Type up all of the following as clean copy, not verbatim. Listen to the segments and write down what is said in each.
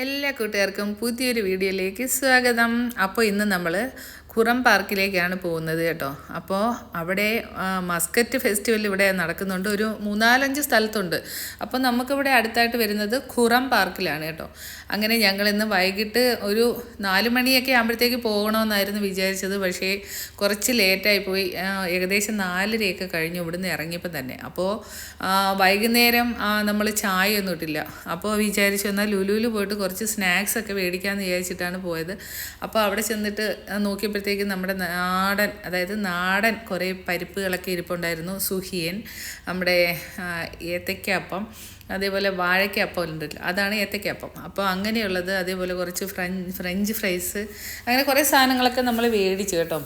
എല്ലാ കൂട്ടുകാർക്കും പുതിയൊരു വീഡിയോയിലേക്ക് സ്വാഗതം. അപ്പോൾ ഇന്ന് നമ്മൾ ഖുറം പാർക്കിലേക്കാണ് പോകുന്നത് കേട്ടോ. അപ്പോൾ അവിടെ മസ്കറ്റ് ഫെസ്റ്റിവൽ ഇവിടെ നടക്കുന്നുണ്ട്. ഒരു 4-5 സ്ഥലത്തുണ്ട്. അപ്പോൾ നമുക്കിവിടെ അടുത്തായിട്ട് വരുന്നത് ഖുറം പാർക്കിലാണ് കേട്ടോ. അങ്ങനെ ഞങ്ങളിന്ന് വൈകിട്ട് ഒരു 4 മണിയൊക്കെ ആകുമ്പോഴത്തേക്ക് പോകണമെന്നായിരുന്നു വിചാരിച്ചത്. പക്ഷേ കുറച്ച് ലേറ്റായിപ്പോയി. ഏകദേശം 4:30 കഴിഞ്ഞു ഇവിടുന്ന് ഇറങ്ങിയപ്പോൾ തന്നെ. അപ്പോൾ വൈകുന്നേരം നമ്മൾ ചായ ഒന്നും ഇട്ടില്ല. അപ്പോൾ വിചാരിച്ചു എന്നാൽ ലുലുവിൽ പോയിട്ട് കുറച്ച് സ്നാക്സ് ഒക്കെ മേടിക്കാമെന്ന് വിചാരിച്ചിട്ടാണ് പോയത്. അപ്പോൾ അവിടെ ചെന്നിട്ട് നോക്കിയപ്പോഴത്തേക്കും നമ്മുടെ നാടൻ കുറേ പരിപ്പുകളൊക്കെ ഇരിപ്പുണ്ടായിരുന്നു. സുഹിയൻ, നമ്മുടെ ഏത്തയ്ക്കപ്പം, അതേപോലെ വാഴയ്ക്കപ്പം ഉണ്ടല്ലോ, അതാണ് ഏത്തയ്ക്കപ്പം. അപ്പോൾ അങ്ങനെയുള്ളത്, അതേപോലെ കുറച്ച് ഫ്രഞ്ച് ഫ്രൈസ്, അങ്ങനെ കുറേ സാധനങ്ങളൊക്കെ നമ്മൾ മേടിച്ചു കേട്ടോ.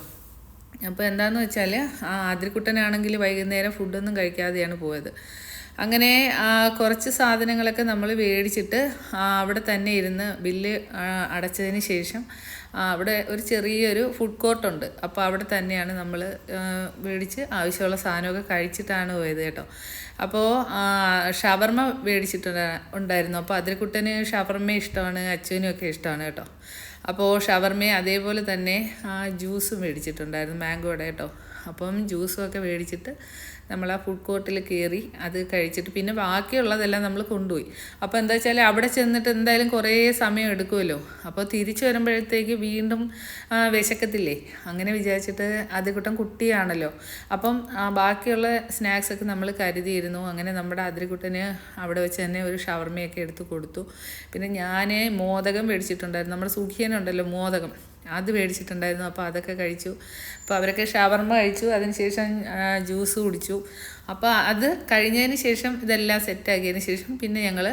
അപ്പോൾ എന്താണെന്ന് വെച്ചാൽ അതിരിക്കുട്ടനാണെങ്കിൽ വൈകുന്നേരം ഫുഡൊന്നും കഴിക്കാതെയാണ് പോയത്. അങ്ങനെ കുറച്ച് സാധനങ്ങളൊക്കെ നമ്മൾ മേടിച്ചിട്ട് അവിടെ തന്നെ ഇരുന്ന് ബില്ല് അടച്ചതിന് ശേഷം അവിടെ ഒരു ചെറിയൊരു ഫുഡ് കോർട്ടുണ്ട്. അപ്പോൾ അവിടെ തന്നെയാണ് നമ്മൾ മേടിച്ച് ആവശ്യമുള്ള സാധനമൊക്കെ കഴിച്ചിട്ടാണ് പോയത് കേട്ടോ. അപ്പോൾ ഷവർമ്മ ഉണ്ടായിരുന്നു. അപ്പോൾ അതിരിക്കുട്ടന് ഷവർമ്മ ഇഷ്ടമാണ്, അച്ഛനും ഒക്കെ ഇഷ്ടമാണ് കേട്ടോ. അപ്പോൾ ഷവർമ്മയും അതേപോലെ തന്നെ ജ്യൂസും മേടിച്ചിട്ടുണ്ടായിരുന്നു, മാംഗോയുടെ കേട്ടോ. അപ്പം ജ്യൂസും ഒക്കെ മേടിച്ചിട്ട് നമ്മൾ ആ ഫുഡ് കോർട്ടിൽ കയറി അത് കഴിച്ചിട്ട് പിന്നെ ബാക്കിയുള്ളതെല്ലാം നമ്മൾ കൊണ്ടുപോയി. അപ്പോൾ എന്താ വെച്ചാൽ അവിടെ ചെന്നിട്ട് എന്തായാലും കുറേ സമയം എടുക്കുമല്ലോ. അപ്പോൾ തിരിച്ചു വരുമ്പോഴത്തേക്ക് വീണ്ടും വിശക്കത്തില്ലേ. അങ്ങനെ വിചാരിച്ചിട്ട് അതിരിക്കുട്ടൻ കുട്ടിയാണല്ലോ. അപ്പം ബാക്കിയുള്ള സ്നാക്സൊക്കെ നമ്മൾ കരുതിയിരുന്നു. അങ്ങനെ നമ്മുടെ അതിരിക്കുട്ടന് അവിടെ വെച്ച് തന്നെ ഒരു ഷവർമ്മയൊക്കെ എടുത്ത് കൊടുത്തു. പിന്നെ ഞാൻ മോദകം മേടിച്ചിട്ടുണ്ടായിരുന്നു. നമ്മുടെ സുഖിയനുണ്ടല്ലോ മോദകം, അത് മേടിച്ചിട്ടുണ്ടായിരുന്നു. അപ്പോൾ അതൊക്കെ കഴിച്ചു. അപ്പോൾ അവരൊക്കെ ഷവർമ്മ കഴിച്ചു, അതിനുശേഷം ജ്യൂസ് കുടിച്ചു. അപ്പോൾ അത് കഴിഞ്ഞതിന് ശേഷം ഇതെല്ലാം സെറ്റാക്കിയതിന് ശേഷം പിന്നെ ഞങ്ങൾ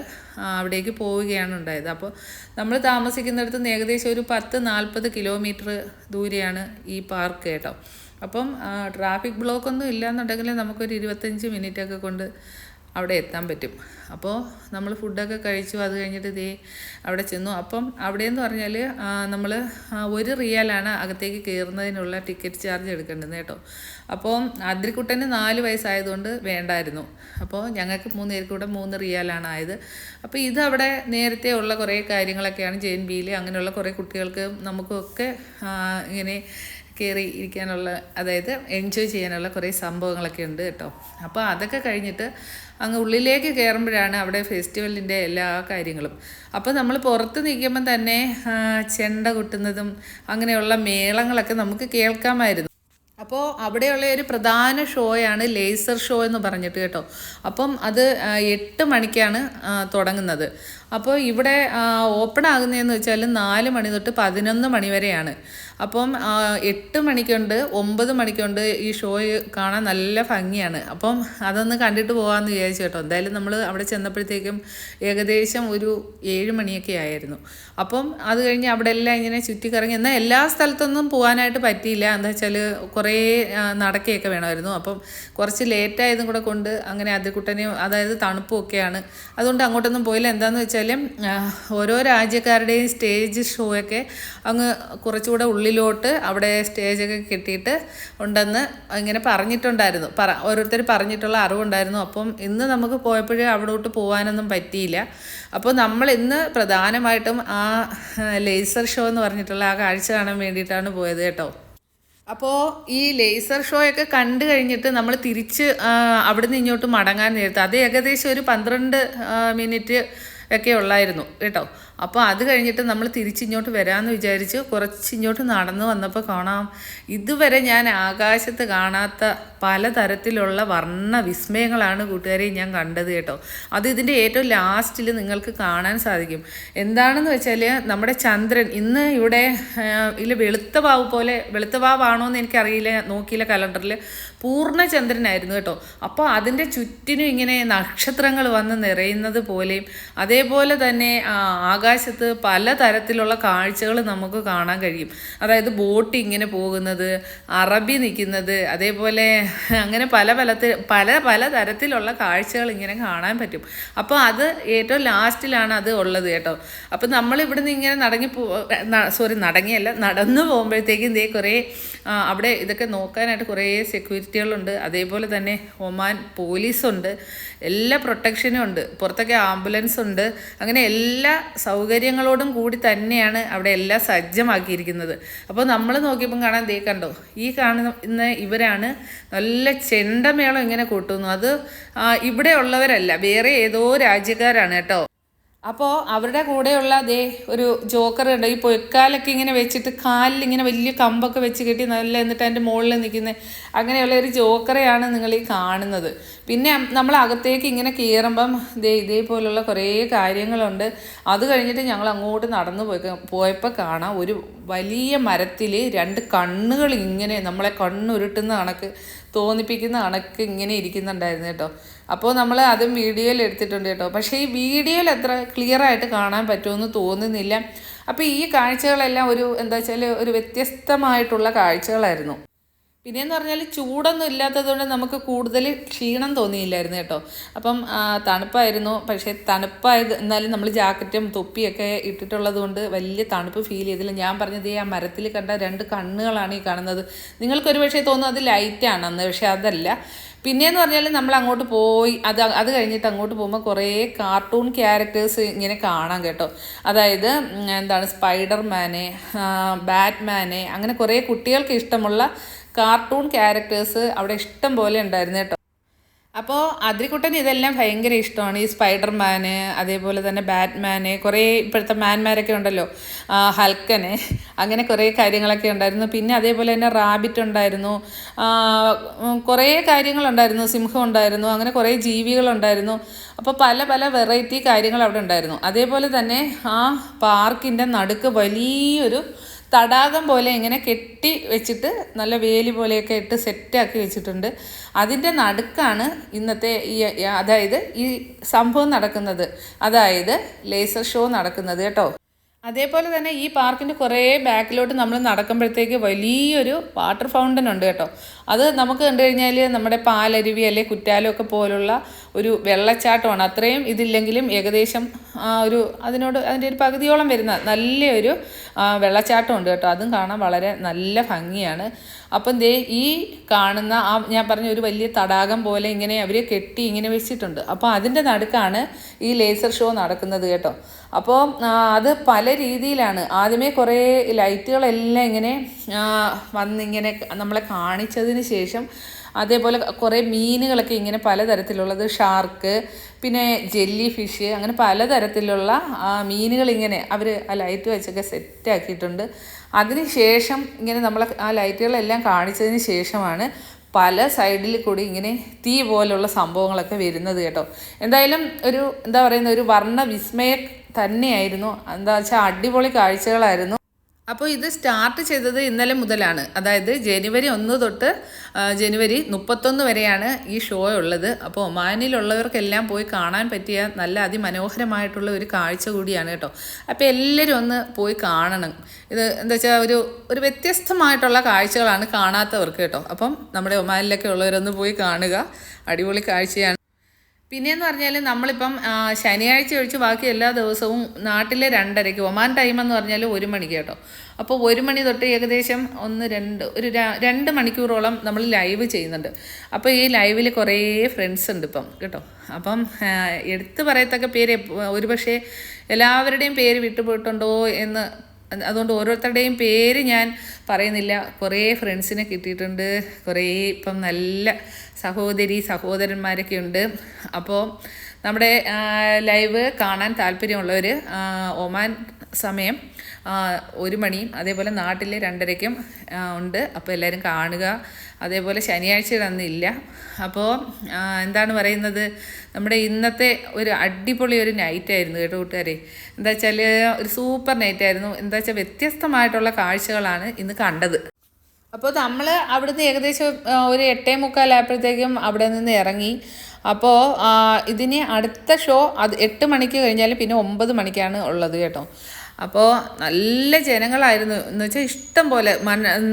അവിടേക്ക് പോവുകയാണ് ഉണ്ടായത്. അപ്പോൾ നമ്മൾ താമസിക്കുന്നിടത്ത് നിന്ന് ഏകദേശം ഒരു 10-40 കിലോമീറ്റർ ദൂരെയാണ് ഈ പാർക്ക് കേട്ടോ. അപ്പം ട്രാഫിക് ബ്ലോക്കൊന്നും ഇല്ലയെന്നുണ്ടെങ്കിൽ നമുക്കൊരു 25 മിനിറ്റൊക്കെ കൊണ്ട് അവിടെ എത്താൻ പറ്റും. അപ്പോൾ നമ്മൾ ഫുഡൊക്കെ കഴിച്ചു. അത് കഴിഞ്ഞിട്ട് അവിടെ ചെന്നു. അപ്പം അവിടെയെന്ന് പറഞ്ഞാൽ നമ്മൾ 1 റിയാലാണ് അകത്തേക്ക് കയറുന്നതിനുള്ള ടിക്കറ്റ് ചാർജ് എടുക്കേണ്ടത് കേട്ടോ. അപ്പോൾ അതിരിക്കുട്ടന് 4 വയസ്സായതുകൊണ്ട് വേണ്ടായിരുന്നു. അപ്പോൾ ഞങ്ങൾക്ക് 3 പേർക്ക് കൂടെ 3 റിയാലാണ് ആയത്. അപ്പോൾ ഇതവിടെ നേരത്തെ ഉള്ള കുറേ കാര്യങ്ങളൊക്കെയാണ്. JNB അങ്ങനെയുള്ള കുറേ കുട്ടികൾക്ക് നമുക്കൊക്കെ ഇങ്ങനെ കയറി ഇരിക്കാനുള്ള, അതായത് എൻജോയ് ചെയ്യാനുള്ള കുറേ സംഭവങ്ങളൊക്കെ ഉണ്ട് കേട്ടോ. അപ്പോൾ അതൊക്കെ കഴിഞ്ഞിട്ട് അങ്ങ് ഉള്ളിലേക്ക് കയറുമ്പോഴാണ് അവിടെ ഫെസ്റ്റിവലിൻ്റെ എല്ലാ കാര്യങ്ങളും. അപ്പോൾ നമ്മൾ പുറത്ത് നിൽക്കുമ്പം തന്നെ ചെണ്ട കൊട്ടുന്നതും അങ്ങനെയുള്ള മേളങ്ങളൊക്കെ നമുക്ക് കേൾക്കാമായിരുന്നു. അപ്പോൾ അവിടെയുള്ള ഒരു പ്രധാന ഷോയാണ് ലേസർ ഷോ എന്ന് പറഞ്ഞിട്ട് കേട്ടോ. അപ്പം അത് 8 മണിക്കാണ് തുടങ്ങുന്നത്. അപ്പോൾ ഇവിടെ ഓപ്പൺ ആകുന്നതെന്ന് വെച്ചാൽ 4 മണി തൊട്ട് 11 മണി വരെയാണ്. അപ്പം 8 മണിക്കുണ്ട്, 9 മണിക്കുണ്ട്. ഈ ഷോ കാണാൻ നല്ല ഭംഗിയാണ്. അപ്പം അതൊന്ന് കണ്ടിട്ട് പോകാമെന്ന് വിചാരിച്ചു കേട്ടോ. എന്തായാലും നമ്മൾ അവിടെ ചെന്നപ്പോഴത്തേക്കും ഏകദേശം ഒരു 7 മണിയൊക്കെ ആയിരുന്നു. അപ്പം അത് കഴിഞ്ഞ് അവിടെ എല്ലാം ഇങ്ങനെ ചുറ്റിക്കറങ്ങി. എന്നാൽ എല്ലാ സ്ഥലത്തൊന്നും പോകാനായിട്ട് പറ്റിയില്ല. എന്താ വെച്ചാൽ കുറേ നടക്കുകയൊക്കെ വേണമായിരുന്നു. അപ്പം കുറച്ച് ലേറ്റായതും കൂടെ കൊണ്ട് അങ്ങനെ അതിരിക്കുട്ടനെയും, അതായത് തണുപ്പും ഒക്കെയാണ്, അതുകൊണ്ട് അങ്ങോട്ടൊന്നും പോയില്ല. എന്താണെന്ന് വെച്ചാൽ ഓരോ രാജ്യക്കാരുടെയും സ്റ്റേജ് ഷോ ഒക്കെ അങ്ങ് കുറച്ചുകൂടെ ഉള്ളിലോട്ട് അവിടെ സ്റ്റേജൊക്കെ കെട്ടിയിട്ട് ഉണ്ടെന്ന് ഇങ്ങനെ പറഞ്ഞിട്ടുണ്ടായിരുന്നു. ഓരോരുത്തർ പറഞ്ഞിട്ടുള്ള അറിവുണ്ടായിരുന്നു. അപ്പം ഇന്ന് നമുക്ക് പോയപ്പോഴേ അവിടോട്ട് പോകാനൊന്നും പറ്റിയില്ല. അപ്പോൾ നമ്മൾ ഇന്ന് പ്രധാനമായിട്ടും ആ ലേസർ ഷോ എന്ന് പറഞ്ഞിട്ടുള്ള ആ കാഴ്ച കാണാൻ വേണ്ടിയിട്ടാണ് പോയത് കേട്ടോ. അപ്പോൾ ഈ ലേസർ ഷോ ഒക്കെ കണ്ടു കഴിഞ്ഞിട്ട് നമ്മൾ തിരിച്ച് അവിടുന്ന് ഇങ്ങോട്ട് മടങ്ങാൻ നേരത്ത് അത് ഏകദേശം ഒരു 12 മിനിറ്റ് ഒക്കെ ഉള്ളായിരുന്നു കേട്ടോ. അപ്പോൾ അത് കഴിഞ്ഞിട്ട് നമ്മൾ തിരിച്ചിങ്ങോട്ട് വരാമെന്ന് വിചാരിച്ച് കുറച്ചിങ്ങോട്ട് നടന്നു വന്നപ്പോൾ കാണാം, ഇതുവരെ ഞാൻ ആകാശത്ത് കാണാത്ത പലതരത്തിലുള്ള വർണ്ണ വിസ്മയങ്ങളാണ് കൂട്ടുകാരെ ഞാൻ കണ്ടത് കേട്ടോ. അത് ഇതിൻ്റെ ഏറ്റവും ലാസ്റ്റിൽ നിങ്ങൾക്ക് കാണാൻ സാധിക്കും. എന്താണെന്ന് വെച്ചാൽ നമ്മുടെ ചന്ദ്രൻ ഇന്ന് ഇവിടെ വെളുത്ത വാവാണോ എന്ന് എനിക്കറിയില്ല, നോക്കിയില്ല കലണ്ടറിൽ, പൂർണ്ണ ചന്ദ്രനായിരുന്നു കേട്ടോ. അപ്പോൾ അതിൻ്റെ ചുറ്റിനും ഇങ്ങനെ നക്ഷത്രങ്ങൾ വന്ന് നിറയുന്നത് പോലെയും, അതേപോലെ തന്നെ ആകാശത്ത് പലതരത്തിലുള്ള കാഴ്ചകൾ നമുക്ക് കാണാൻ കഴിയും. അതായത് ബോട്ട് ഇങ്ങനെ പോകുന്നത്, അറബി നിൽക്കുന്നത്, അതേപോലെ അങ്ങനെ പല തരത്തിലുള്ള കാഴ്ചകൾ ഇങ്ങനെ കാണാൻ പറ്റും. അപ്പോൾ അത് ഏറ്റവും ലാസ്റ്റിലാണ് അത് ഉള്ളത് കേട്ടോ. അപ്പോൾ നമ്മൾ ഇവിടുന്ന് ഇങ്ങനെ നടന്നു പോകുമ്പോഴത്തേക്കും കുറേ അവിടെ ഇതൊക്കെ നോക്കാനായിട്ട് കുറേ സെക്യൂരിറ്റികളുണ്ട്. അതേപോലെ തന്നെ ഒമാൻ പോലീസുണ്ട്. എല്ലാ പ്രൊട്ടക്ഷനും ഉണ്ട്, പുറത്തൊക്കെ ആംബുലൻസ് ഉണ്ട്, അങ്ങനെ എല്ലാ സൗകര്യങ്ങളോടും കൂടി തന്നെയാണ് അവിടെ എല്ലാം സജ്ജമാക്കിയിരിക്കുന്നത്. അപ്പോൾ നമ്മൾ നോക്കിയപ്പം കാണാൻ കണ്ടോ, ഈ കാണുന്ന ഇവരാണ് നല്ല ചെണ്ടമേളം ഇങ്ങനെ കൂട്ടുന്നു. അത് ഇവിടെ ഉള്ളവരല്ല, വേറെ ഏതോ രാജ്യക്കാരാണ് കേട്ടോ. അപ്പോൾ അവരുടെ കൂടെയുള്ള ഒരു ജോക്കർ ഉണ്ട്, ഈ പൊയ്ക്കാലൊക്കെ ഇങ്ങനെ വെച്ചിട്ട് കാലിൽ ഇങ്ങനെ വലിയ കമ്പൊക്കെ വെച്ച് കെട്ടി നല്ല, എന്നിട്ട് അതിൻ്റെ മുകളിൽ നിൽക്കുന്നത്, അങ്ങനെയുള്ള ഒരു ജോക്കറെയാണ് നിങ്ങൾ ഈ കാണുന്നത്. പിന്നെ നമ്മൾ അകത്തേക്ക് ഇങ്ങനെ കയറുമ്പം ഇതേപോലുള്ള കുറേ കാര്യങ്ങളുണ്ട്. അത് കഴിഞ്ഞിട്ട് ഞങ്ങൾ അങ്ങോട്ട് നടന്നു പോയപ്പോൾ കാണാം ഒരു വലിയ മരത്തിൽ 2 കണ്ണുകൾ ഇങ്ങനെ നമ്മളെ കണ്ണുരുട്ടുന്ന കണക്ക് തോന്നിപ്പിക്കുന്ന കണക്ക് ഇങ്ങനെ ഇരിക്കുന്നുണ്ടായിരുന്നു കേട്ടോ. അപ്പോൾ നമ്മൾ അതും വീഡിയോയിൽ എടുത്തിട്ടുണ്ട് കേട്ടോ. പക്ഷേ ഈ വീഡിയോയിൽ അത്ര ക്ലിയറായിട്ട് കാണാൻ പറ്റുമെന്ന് തോന്നുന്നില്ല. അപ്പോൾ ഈ കാഴ്ചകളെല്ലാം എന്താ വെച്ചാൽ ഒരു വ്യത്യസ്തമായിട്ടുള്ള കാഴ്ചകളായിരുന്നു. പിന്നെയെന്ന് പറഞ്ഞാൽ ചൂടൊന്നും ഇല്ലാത്തതുകൊണ്ട് നമുക്ക് കൂടുതൽ ക്ഷീണം തോന്നിയില്ലായിരുന്നു കേട്ടോ. അപ്പം തണുപ്പായിരുന്നു, പക്ഷേ തണുപ്പായത് എന്നാലും നമ്മൾ ജാക്കറ്റും തൊപ്പിയൊക്കെ ഇട്ടിട്ടുള്ളത് കൊണ്ട് വലിയ തണുപ്പ് ഫീൽ ചെയ്തില്ല. ഞാൻ പറഞ്ഞത് ആ മരത്തിൽ കണ്ട 2 കണ്ണുകളാണ് ഈ കാണുന്നത്. നിങ്ങൾക്കൊരു പക്ഷേ തോന്നും അത് ലൈറ്റാണെന്ന്, പക്ഷേ അതല്ല. പിന്നെയെന്ന് പറഞ്ഞാൽ നമ്മൾ അങ്ങോട്ട് പോയി അത് കഴിഞ്ഞിട്ട് അങ്ങോട്ട് പോകുമ്പോൾ കുറേ കാർട്ടൂൺ ക്യാരക്ടേഴ്സ് ഇങ്ങനെ കാണാം കേട്ടോ. അതായത് സ്പൈഡർമാന്, ബാറ്റ്മാന്, അങ്ങനെ കുറേ കുട്ടികൾക്ക് ഇഷ്ടമുള്ള കാർട്ടൂൺ ക്യാരക്ടേഴ്സ് അവിടെ ഇഷ്ടം പോലെ ഉണ്ടായിരുന്നു കേട്ടോ. അപ്പോൾ അതിരിക്കുട്ടന് ഇതെല്ലാം ഭയങ്കര ഇഷ്ടമാണ്, ഈ സ്പൈഡർമാന്, അതേപോലെ തന്നെ ബാറ്റ്മാന്, കുറേ ഇപ്പോഴത്തെ മാൻമാരൊക്കെ ഉണ്ടല്ലോ, ഹൽക്കന്, അങ്ങനെ കുറേ കാര്യങ്ങളൊക്കെ ഉണ്ടായിരുന്നു. പിന്നെ അതേപോലെ തന്നെ റാബിറ്റ് ഉണ്ടായിരുന്നു, കുറേ കാര്യങ്ങളുണ്ടായിരുന്നു, സിംഹം ഉണ്ടായിരുന്നു, അങ്ങനെ കുറേ ജീവികളുണ്ടായിരുന്നു. അപ്പോൾ പല പല വെറൈറ്റി കാര്യങ്ങൾ അവിടെ ഉണ്ടായിരുന്നു. അതേപോലെ തന്നെ ആ പാർക്കിൻ്റെ നടുക്ക് വലിയൊരു തടാകം പോലെ ഇങ്ങനെ കെട്ടി വെച്ചിട്ട് നല്ല വേലി പോലെയൊക്കെ ഇട്ട് സെറ്റാക്കി വെച്ചിട്ടുണ്ട്. അതിൻ്റെ നടുക്കാണ് ഇന്നത്തെ അതായത് ഈ സംഭവം നടക്കുന്നത്, അതായത് ലേസർ ഷോ നടക്കുന്നത് കേട്ടോ. അതേപോലെ തന്നെ ഈ പാർക്കിൻ്റെ കുറേ ബാക്കിലോട്ട് നമ്മൾ നടക്കുമ്പോഴത്തേക്ക് വലിയൊരു വാട്ടർ ഫൗണ്ടൻ ഉണ്ട് കേട്ടോ. അത് നമുക്ക് കണ്ടു കഴിഞ്ഞാൽ നമ്മുടെ പാലരുവി അല്ലെ കുറ്റാലം ഒക്കെ പോലുള്ള ഒരു വെള്ളച്ചാട്ടമാണ്. അത്രയും ഇതില്ലെങ്കിലും ഏകദേശം അതിൻ്റെ ഒരു പകുതിയോളം വരുന്ന നല്ലൊരു വെള്ളച്ചാട്ടമുണ്ട് കേട്ടോ. അതും കാണാൻ വളരെ നല്ല ഭംഗിയാണ്. അപ്പം ഈ കാണുന്ന ഞാൻ പറഞ്ഞ ഒരു വലിയ തടാകം പോലെ ഇങ്ങനെ അവർ കെട്ടി ഇങ്ങനെ വെച്ചിട്ടുണ്ട്. അപ്പോൾ അതിൻ്റെ നടുക്കാണ് ഈ ലേസർ ഷോ നടക്കുന്നത് കേട്ടോ. അപ്പോൾ അത് പല രീതിയിലാണ്. ആദ്യമേ കുറേ ലൈറ്റുകളെല്ലാം ഇങ്ങനെ വന്നിങ്ങനെ നമ്മളെ കാണിച്ചതിന് ശേഷം അതേപോലെ കുറേ മീനുകളൊക്കെ ഇങ്ങനെ പലതരത്തിലുള്ളത്, ഷാർക്ക്, പിന്നെ ജെല്ലി ഫിഷ്, അങ്ങനെ പലതരത്തിലുള്ള മീനുകളിങ്ങനെ അവർ ആ ലൈറ്റ് വെച്ചൊക്കെ സെറ്റാക്കിയിട്ടുണ്ട്. അതിന് ശേഷം ഇങ്ങനെ നമ്മൾ ആ ലൈറ്റുകളെല്ലാം കാണിച്ചതിന് ശേഷമാണ് പല സൈഡിൽ കൂടി ഇങ്ങനെ തീ പോലുള്ള സംഭവങ്ങളൊക്കെ വരുന്നത് കേട്ടോ. എന്തായാലും ഒരു വർണ്ണ വിസ്മയം തന്നെയായിരുന്നു. എന്താ വെച്ചാൽ അടിപൊളി കാഴ്ചകളായിരുന്നു. അപ്പോൾ ഇത് സ്റ്റാർട്ട് ചെയ്തത് ഇന്നലെ മുതലാണ്, അതായത് ജനുവരി 1 തൊട്ട് ജനുവരി 31 വരെയാണ് ഈ ഷോ ഉള്ളത്. അപ്പോൾ ഒമാനിലുള്ളവർക്കെല്ലാം പോയി കാണാൻ പറ്റിയ നല്ല അതിമനോഹരമായിട്ടുള്ള ഒരു കാഴ്ച കൂടിയാണ് കേട്ടോ. അപ്പോൾ എല്ലാവരും ഒന്ന് പോയി കാണണം. ഇത് എന്താ വെച്ചാൽ ഒരു വ്യത്യസ്തമായിട്ടുള്ള കാഴ്ചകളാണ് കാണാത്തവർക്ക് കേട്ടോ. അപ്പം നമ്മുടെ ഒമാനിലൊക്കെ ഉള്ളവരൊന്ന് പോയി കാണുക, അടിപൊളി കാഴ്ചയാണ്. പിന്നെയെന്ന് പറഞ്ഞാൽ നമ്മളിപ്പം ശനിയാഴ്ച ഒഴിച്ച് ബാക്കി എല്ലാ ദിവസവും നാട്ടിലെ 2:30, ഒമാൻ ടൈം എന്ന് പറഞ്ഞാൽ 1 മണിക്ക് കേട്ടോ. അപ്പോൾ 1 മണി തൊട്ട് ഏകദേശം 2 മണിക്കൂറോളം നമ്മൾ ലൈവ് ചെയ്യുന്നുണ്ട്. അപ്പോൾ ഈ ലൈവിൽ കുറേ ഫ്രണ്ട്സ് ഉണ്ട് ഇപ്പം കേട്ടോ. അപ്പം എടുത്ത് പറയത്തക്ക പേര് ഒരുപക്ഷെ എല്ലാവരുടെയും പേര് വിട്ടുപോയിട്ടുണ്ടോ എന്ന്, അതുകൊണ്ട് ഓരോരുത്തരുടെയും പേര് ഞാൻ പറയുന്നില്ല. കുറേ ഫ്രണ്ട്സിനെ കിട്ടിയിട്ടുണ്ട്, കുറേ ഇപ്പം നല്ല സഹോദരന്മാരൊക്കെ ഉണ്ട്. അപ്പോൾ നമ്മുടെ ലൈവ് കാണാൻ താല്പര്യമുള്ളവർ ഒമാൻ സമയം 1 മണിയും അതേപോലെ നാട്ടിലെ 2:30 ഉണ്ട്. അപ്പോൾ എല്ലാവരും കാണുക. അതേപോലെ ശനിയാഴ്ച അന്നില്ല. അപ്പോൾ എന്താണ് പറയുന്നത്, നമ്മുടെ ഇന്നത്തെ ഒരു അടിപൊളി ഒരു നൈറ്റായിരുന്നു കേട്ടോ കൂട്ടുകാരെ. എന്താ വെച്ചാൽ ഒരു സൂപ്പർ നൈറ്റായിരുന്നു. എന്താ വെച്ചാൽ വ്യത്യസ്തമായിട്ടുള്ള കാഴ്ചകളാണ് ഇന്ന് കണ്ടത്. അപ്പോൾ നമ്മൾ അവിടുന്ന് ഏകദേശം ഒരു 8:45 ആയപ്പോഴത്തേക്കും അവിടെ നിന്ന് ഇറങ്ങി. അപ്പോൾ ഇതിന് അടുത്ത ഷോ 8 മണിക്ക് കഴിഞ്ഞാൽ പിന്നെ 9 മണിക്കാണ് ഉള്ളത് കേട്ടോ. അപ്പോൾ നല്ല ജനങ്ങളായിരുന്നു എന്ന് വെച്ചാൽ ഇഷ്ടം പോലെ.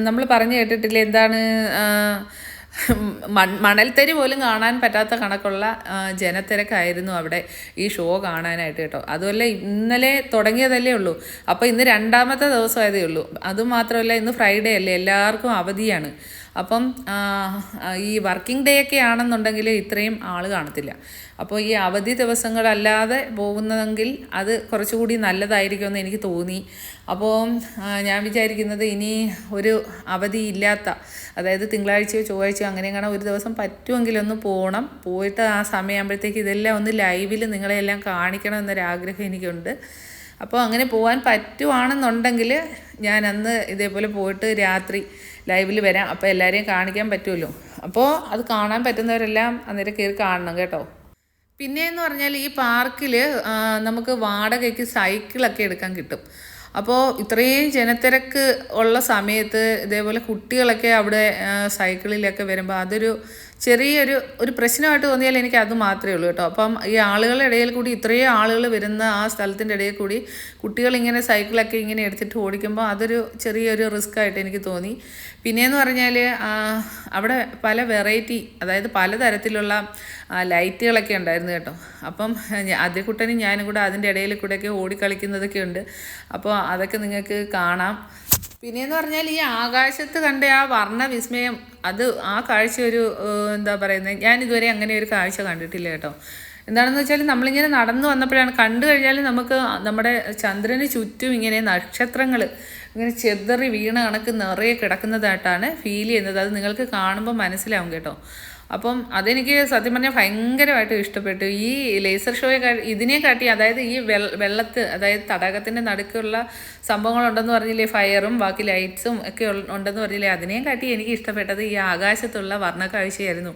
നമ്മൾ പറഞ്ഞു കേട്ടിട്ടില്ലേ, എന്താണ് മണൽത്തരി പോലും കാണാൻ പറ്റാത്ത കണക്കുള്ള ജനത്തിരക്കായിരുന്നു അവിടെ ഈ ഷോ കാണാനായിട്ട് കേട്ടോ. അതുമല്ല ഇന്നലെ തുടങ്ങിയതല്ലേ ഉള്ളൂ. അപ്പോൾ ഇന്ന് 2ാമത്തെ ദിവസമായതേ ഉള്ളൂ. അതുമാത്രമല്ല ഇന്ന് ഫ്രൈഡേ അല്ലേ, എല്ലാവർക്കും അവധിയാണ്. അപ്പം ഈ വർക്കിംഗ് ഡേ ഒക്കെ ആണെന്നുണ്ടെങ്കിൽ ഇത്രയും ആൾ കാണത്തില്ല. അപ്പോൾ ഈ അവധി ദിവസങ്ങളല്ലാതെ പോകുന്നതെങ്കിൽ അത് കുറച്ചുകൂടി നല്ലതായിരിക്കുമെന്ന് എനിക്ക് തോന്നി. അപ്പോൾ ഞാൻ വിചാരിക്കുന്നത് ഇനി ഒരു അവധി ഇല്ലാത്ത, അതായത് തിങ്കളാഴ്ചയോ ചൊവ്വാഴ്ചയോ അങ്ങനെ ഒരു ദിവസം പറ്റുമെങ്കിലൊന്ന് പോകണം. പോയിട്ട് ആ സമയമാകുമ്പോഴത്തേക്ക് ഇതെല്ലാം ഒന്ന് ലൈവിൽ നിങ്ങളെല്ലാം കാണിക്കണം എന്നൊരാഗ്രഹം എനിക്കുണ്ട്. അപ്പോൾ അങ്ങനെ പോകാൻ പറ്റുവാണെന്നുണ്ടെങ്കിൽ ഞാൻ അന്ന് ഇതേപോലെ പോയിട്ട് രാത്രി ലൈവിൽ വരാം. അപ്പോൾ എല്ലാവരെയും കാണിക്കാൻ പറ്റുമല്ലോ. അപ്പോൾ അത് കാണാൻ പറ്റുന്നവരെല്ലാം അന്നേരം കയറി കാണണം കേട്ടോ. പിന്നെയെന്ന് പറഞ്ഞാൽ ഈ പാർക്കിൽ നമുക്ക് വാടകയ്ക്ക് സൈക്കിളൊക്കെ എടുക്കാൻ കിട്ടും. അപ്പോൾ ഇത്രയും ജനത്തിരക്ക് ഉള്ള സമയത്ത് ഇതേപോലെ കുട്ടികളൊക്കെ അവിടെ സൈക്കിളിലൊക്കെ വരുമ്പോൾ അതൊരു ചെറിയൊരു പ്രശ്നമായിട്ട് തോന്നിയാൽ എനിക്ക് അത് മാത്രമേ ഉള്ളൂ കേട്ടോ. അപ്പം ഈ ആളുകളുടെ ഇടയിൽ കൂടി ഇത്രയും ആളുകൾ വരുന്ന ആ സ്ഥലത്തിൻ്റെ ഇടയിൽ കൂടി കുട്ടികളിങ്ങനെ സൈക്കിളൊക്കെ ഇങ്ങനെ എടുത്തിട്ട് ഓടിക്കുമ്പോൾ അതൊരു ചെറിയൊരു റിസ്ക് ആയിട്ട് എനിക്ക് തോന്നി. പിന്നെയെന്ന് പറഞ്ഞാൽ അവിടെ പല വെറൈറ്റി, അതായത് പലതരത്തിലുള്ള ലൈറ്റുകളൊക്കെ ഉണ്ടായിരുന്നു കേട്ടോ. അപ്പം അതികുട്ടനും ഞാനും കൂടെ അതിൻ്റെ ഇടയിൽ കൂടെയൊക്കെ ഓടിക്കളിക്കുന്നതൊക്കെ ഉണ്ട്. അപ്പോൾ അതൊക്കെ നിങ്ങൾക്ക് കാണാം. പിന്നെയെന്ന് പറഞ്ഞാൽ ഈ ആകാശത്ത് കണ്ട ആ വർണ്ണ വിസ്മയം, അത് ആ കാഴ്ച ഒരു എന്താ പറയുന്നത്, ഞാനിതുവരെ അങ്ങനെ ഒരു കാഴ്ച കണ്ടിട്ടില്ല കേട്ടോ. എന്താണെന്ന് വെച്ചാൽ നമ്മളിങ്ങനെ നടന്നു വന്നപ്പോഴാണ്, കണ്ടു കഴിഞ്ഞാൽ നമുക്ക് നമ്മുടെ ചന്ദ്രന് ചുറ്റും ഇങ്ങനെ നക്ഷത്രങ്ങൾ ഇങ്ങനെ ചെതറി വീണ കണക്ക് നിറയെ കിടക്കുന്നതായിട്ടാണ് ഫീൽ ചെയ്യുന്നത്. അത് നിങ്ങൾക്ക് കാണുമ്പോൾ മനസ്സിലാവും കേട്ടോ. അപ്പം അതെനിക്ക് സത്യം പറഞ്ഞാൽ ഭയങ്കരമായിട്ട് ഇഷ്ടപ്പെട്ടു. ഈ ലേസർ ഷോയെ ഇതിനെ കാട്ടി, അതായത് ഈ വെള്ളത്ത്, അതായത് തടാകത്തിൻ്റെ നടുക്കുള്ള സംഭവങ്ങളുണ്ടെന്ന് പറഞ്ഞില്ലേ, ഫയറും ബാക്കി ലൈറ്റ്സും ഒക്കെ ഉണ്ടെന്ന് പറഞ്ഞില്ലേ, അതിനെയും കാട്ടി എനിക്ക് ഇഷ്ടപ്പെട്ടത് ഈ ആകാശത്തുള്ള വർണ്ണക്കാഴ്ചയായിരുന്നു.